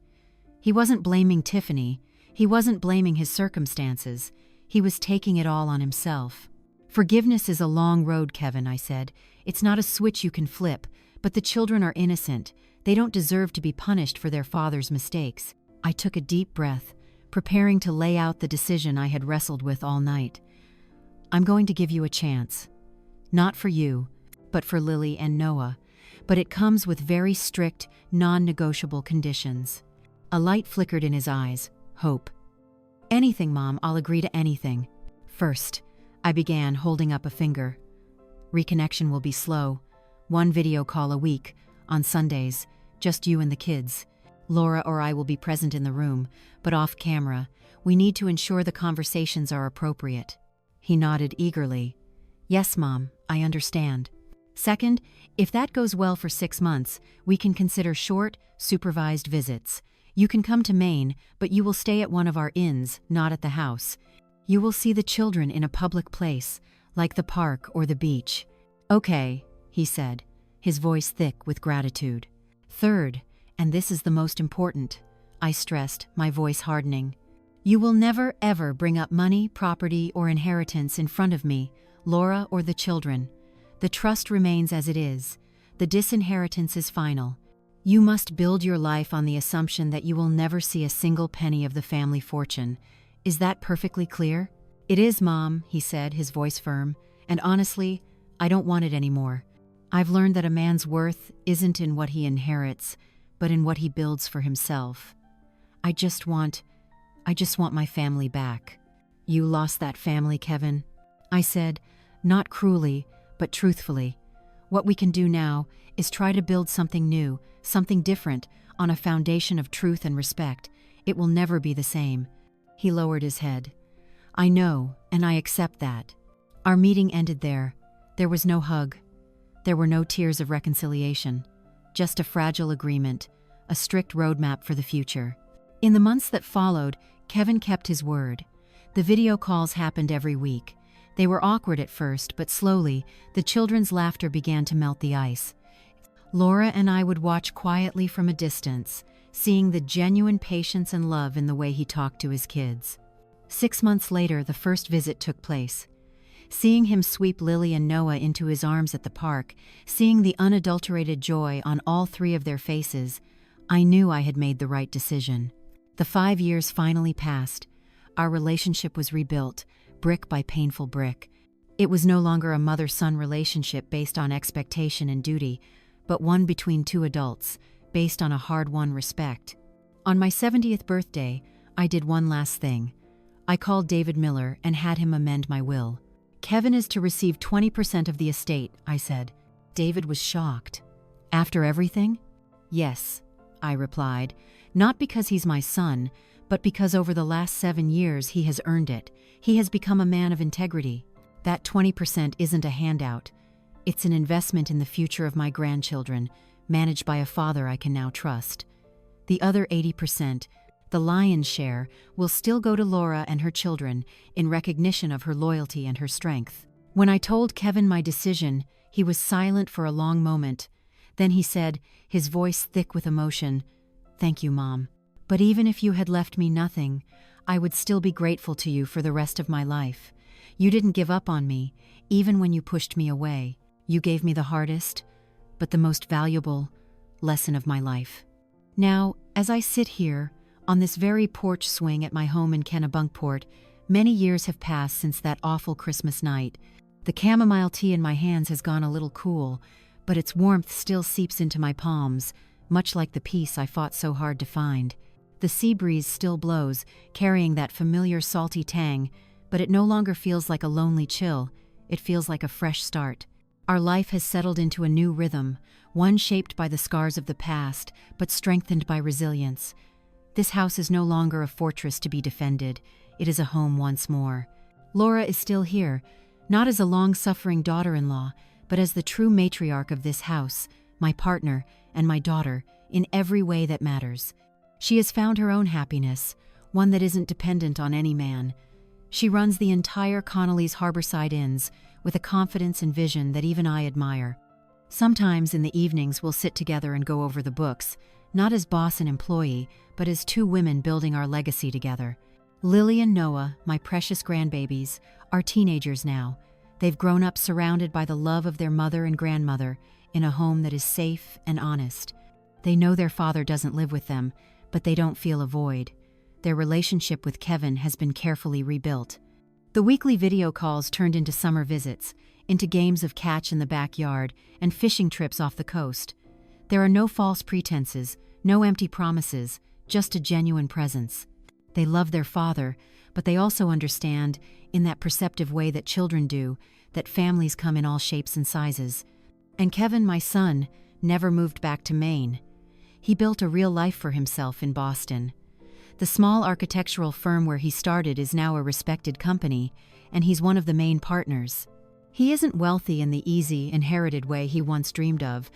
He wasn't blaming Tiffany. He wasn't blaming his circumstances. He was taking it all on himself. "Forgiveness is a long road, Kevin," I said. "It's not a switch you can flip, but the children are innocent. They don't deserve to be punished for their father's mistakes." I took a deep breath, preparing to lay out the decision I had wrestled with all night. "I'm going to give you a chance. Not for you, but for Lily and Noah. But it comes with very strict, non-negotiable conditions." A light flickered in his eyes. Hope. "Anything, Mom, I'll agree to anything." "First," I began, holding up a finger. "Reconnection will be slow. 1 video call a week, on Sundays, just you and the kids. Laura or I will be present in the room, but off camera. We need to ensure the conversations are appropriate." He nodded eagerly. Yes, Mom, I understand. Second, if that goes well for 6 months, we can consider short, supervised visits. You can come to Maine, but you will stay at one of our inns, not at the house. You will see the children in a public place, like the park or the beach. Okay, he said, his voice thick with gratitude. Third, and this is the most important, I stressed, my voice hardening. You will never ever bring up money, property, or inheritance in front of me, Laura, or the children. The trust remains as it is. The disinheritance is final. You must build your life on the assumption that you will never see a single penny of the family fortune. Is that perfectly clear? It is, Mom, he said, his voice firm. And honestly, I don't want it anymore. I've learned that a man's worth isn't in what he inherits, but in what he builds for himself. I just want my family back. You lost that family, Kevin, I said, not cruelly, but truthfully. What we can do now is try to build something new, something different, on a foundation of truth and respect. It will never be the same. He lowered his head. I know, and I accept that. Our meeting ended there. There was no hug. There were no tears of reconciliation. Just a fragile agreement, a strict roadmap for the future. In the months that followed, Kevin kept his word. The video calls happened every week. They were awkward at first, but slowly, the children's laughter began to melt the ice. Laura and I would watch quietly from a distance, seeing the genuine patience and love in the way he talked to his kids. 6 months later, the first visit took place. Seeing him sweep Lily and Noah into his arms at the park, seeing the unadulterated joy on all 3 of their faces, I knew I had made the right decision. The 5 years finally passed. Our relationship was rebuilt, brick by painful brick. It was no longer a mother-son relationship based on expectation and duty, but one between 2 adults, based on a hard-won respect. On my 70th birthday, I did one last thing. I called David Miller and had him amend my will. Kevin is to receive 20% of the estate, I said. David was shocked. After everything? Yes, I replied, not because he's my son, but because over the last 7 years he has earned it. He has become a man of integrity. That 20% isn't a handout. It's an investment in the future of my grandchildren, managed by a father I can now trust. The other 80%, the lion's share, will still go to Laura and her children in recognition of her loyalty and her strength. When I told Kevin my decision, he was silent for a long moment. Then he said, his voice thick with emotion, "Thank you, Mom. But even if you had left me nothing, I would still be grateful to you for the rest of my life. You didn't give up on me, even when you pushed me away. You gave me the hardest, but the most valuable lesson of my life." Now, as I sit here, on this very porch swing at my home in Kennebunkport, many years have passed since that awful Christmas night. The chamomile tea in my hands has gone a little cool, but its warmth still seeps into my palms, much like the peace I fought so hard to find. The sea breeze still blows, carrying that familiar salty tang, but it no longer feels like a lonely chill. It feels like a fresh start. Our life has settled into a new rhythm, one shaped by the scars of the past, but strengthened by resilience. This house is no longer a fortress to be defended. It is a home once more. Laura is still here, not as a long-suffering daughter-in-law, but as the true matriarch of this house, my partner, and my daughter, in every way that matters. She has found her own happiness, one that isn't dependent on any man. She runs the entire Connolly's Harborside Inns with a confidence and vision that even I admire. Sometimes in the evenings we'll sit together and go over the books, not as boss and employee, but as 2 women building our legacy together. Lily and Noah, my precious grandbabies, are teenagers now. They've grown up surrounded by the love of their mother and grandmother in a home that is safe and honest. They know their father doesn't live with them, but they don't feel a void. Their relationship with Kevin has been carefully rebuilt. The weekly video calls turned into summer visits, into games of catch in the backyard and fishing trips off the coast. There are no false pretenses, no empty promises, just a genuine presence. They love their father, but they also understand, in that perceptive way that children do, that families come in all shapes and sizes. And Kevin, my son, never moved back to Maine. He built a real life for himself in Boston. The small architectural firm where he started is now a respected company, and he's one of the main partners. He isn't wealthy in the easy, inherited way he once dreamed of,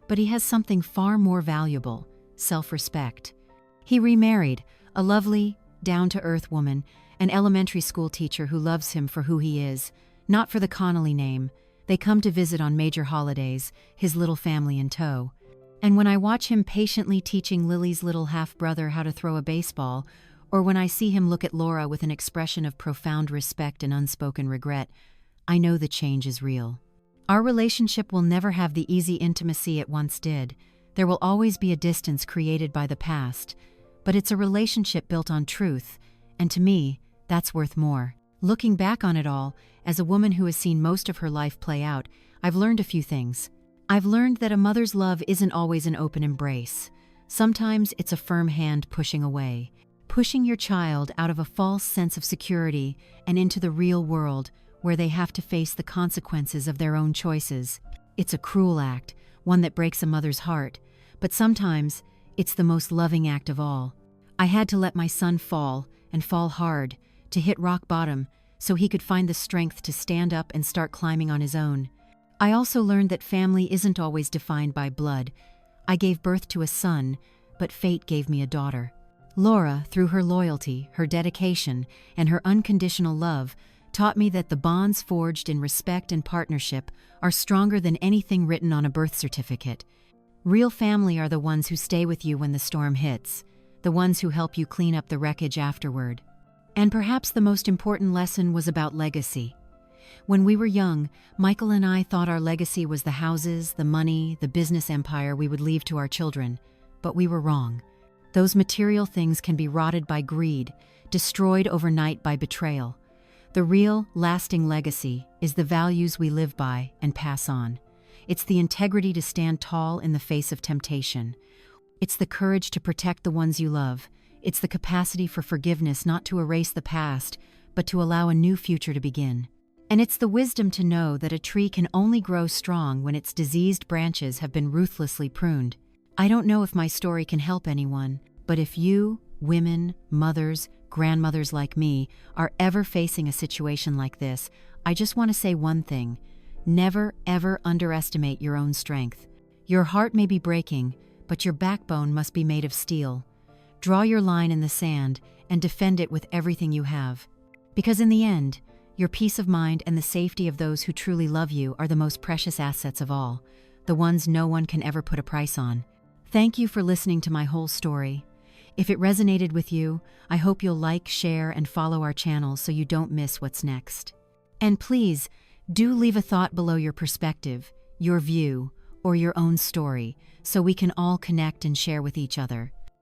but he has something far more valuable: self-respect. He remarried, a lovely, down-to-earth woman, an elementary school teacher who loves him for who he is, not for the Connolly name. They come to visit on major holidays, his little family in tow. And when I watch him patiently teaching Lily's little half-brother how to throw a baseball, or when I see him look at Laura with an expression of profound respect and unspoken regret, I know the change is real. Our relationship will never have the easy intimacy it once did. There will always be a distance created by the past, but it's a relationship built on truth, and to me, that's worth more. Looking back on it all, as a woman who has seen most of her life play out, I've learned a few things. I've learned that a mother's love isn't always an open embrace. Sometimes it's a firm hand pushing away, pushing your child out of a false sense of security and into the real world where they have to face the consequences of their own choices. It's a cruel act, one that breaks a mother's heart, but sometimes it's the most loving act of all. I had to let my son fall, and fall hard, to hit rock bottom, so he could find the strength to stand up and start climbing on his own. I also learned that family isn't always defined by blood. I gave birth to a son, but fate gave me a daughter. Laura, through her loyalty, her dedication, and her unconditional love, taught me that the bonds forged in respect and partnership are stronger than anything written on a birth certificate. Real family are the ones who stay with you when the storm hits, the ones who help you clean up the wreckage afterward. And perhaps the most important lesson was about legacy. When we were young, Michael and I thought our legacy was the houses, the money, the business empire we would leave to our children, but we were wrong. Those material things can be rotted by greed, destroyed overnight by betrayal. The real, lasting legacy is the values we live by and pass on. It's the integrity to stand tall in the face of temptation. It's the courage to protect the ones you love. It's the capacity for forgiveness, not to erase the past, but to allow a new future to begin. And it's the wisdom to know that a tree can only grow strong when its diseased branches have been ruthlessly pruned. I don't know if my story can help anyone, but if you, women, mothers, grandmothers like me, are ever facing a situation like this, I just want to say one thing. Never, ever underestimate your own strength. Your heart may be breaking, but your backbone must be made of steel. Draw your line in the sand and defend it with everything you have. Because in the end, your peace of mind and the safety of those who truly love you are the most precious assets of all, the ones no one can ever put a price on. Thank you for listening to my whole story. If it resonated with you, I hope you'll like, share, and follow our channel so you don't miss what's next. And please, do leave a thought below your perspective, your view, or your own story, so we can all connect and share with each other.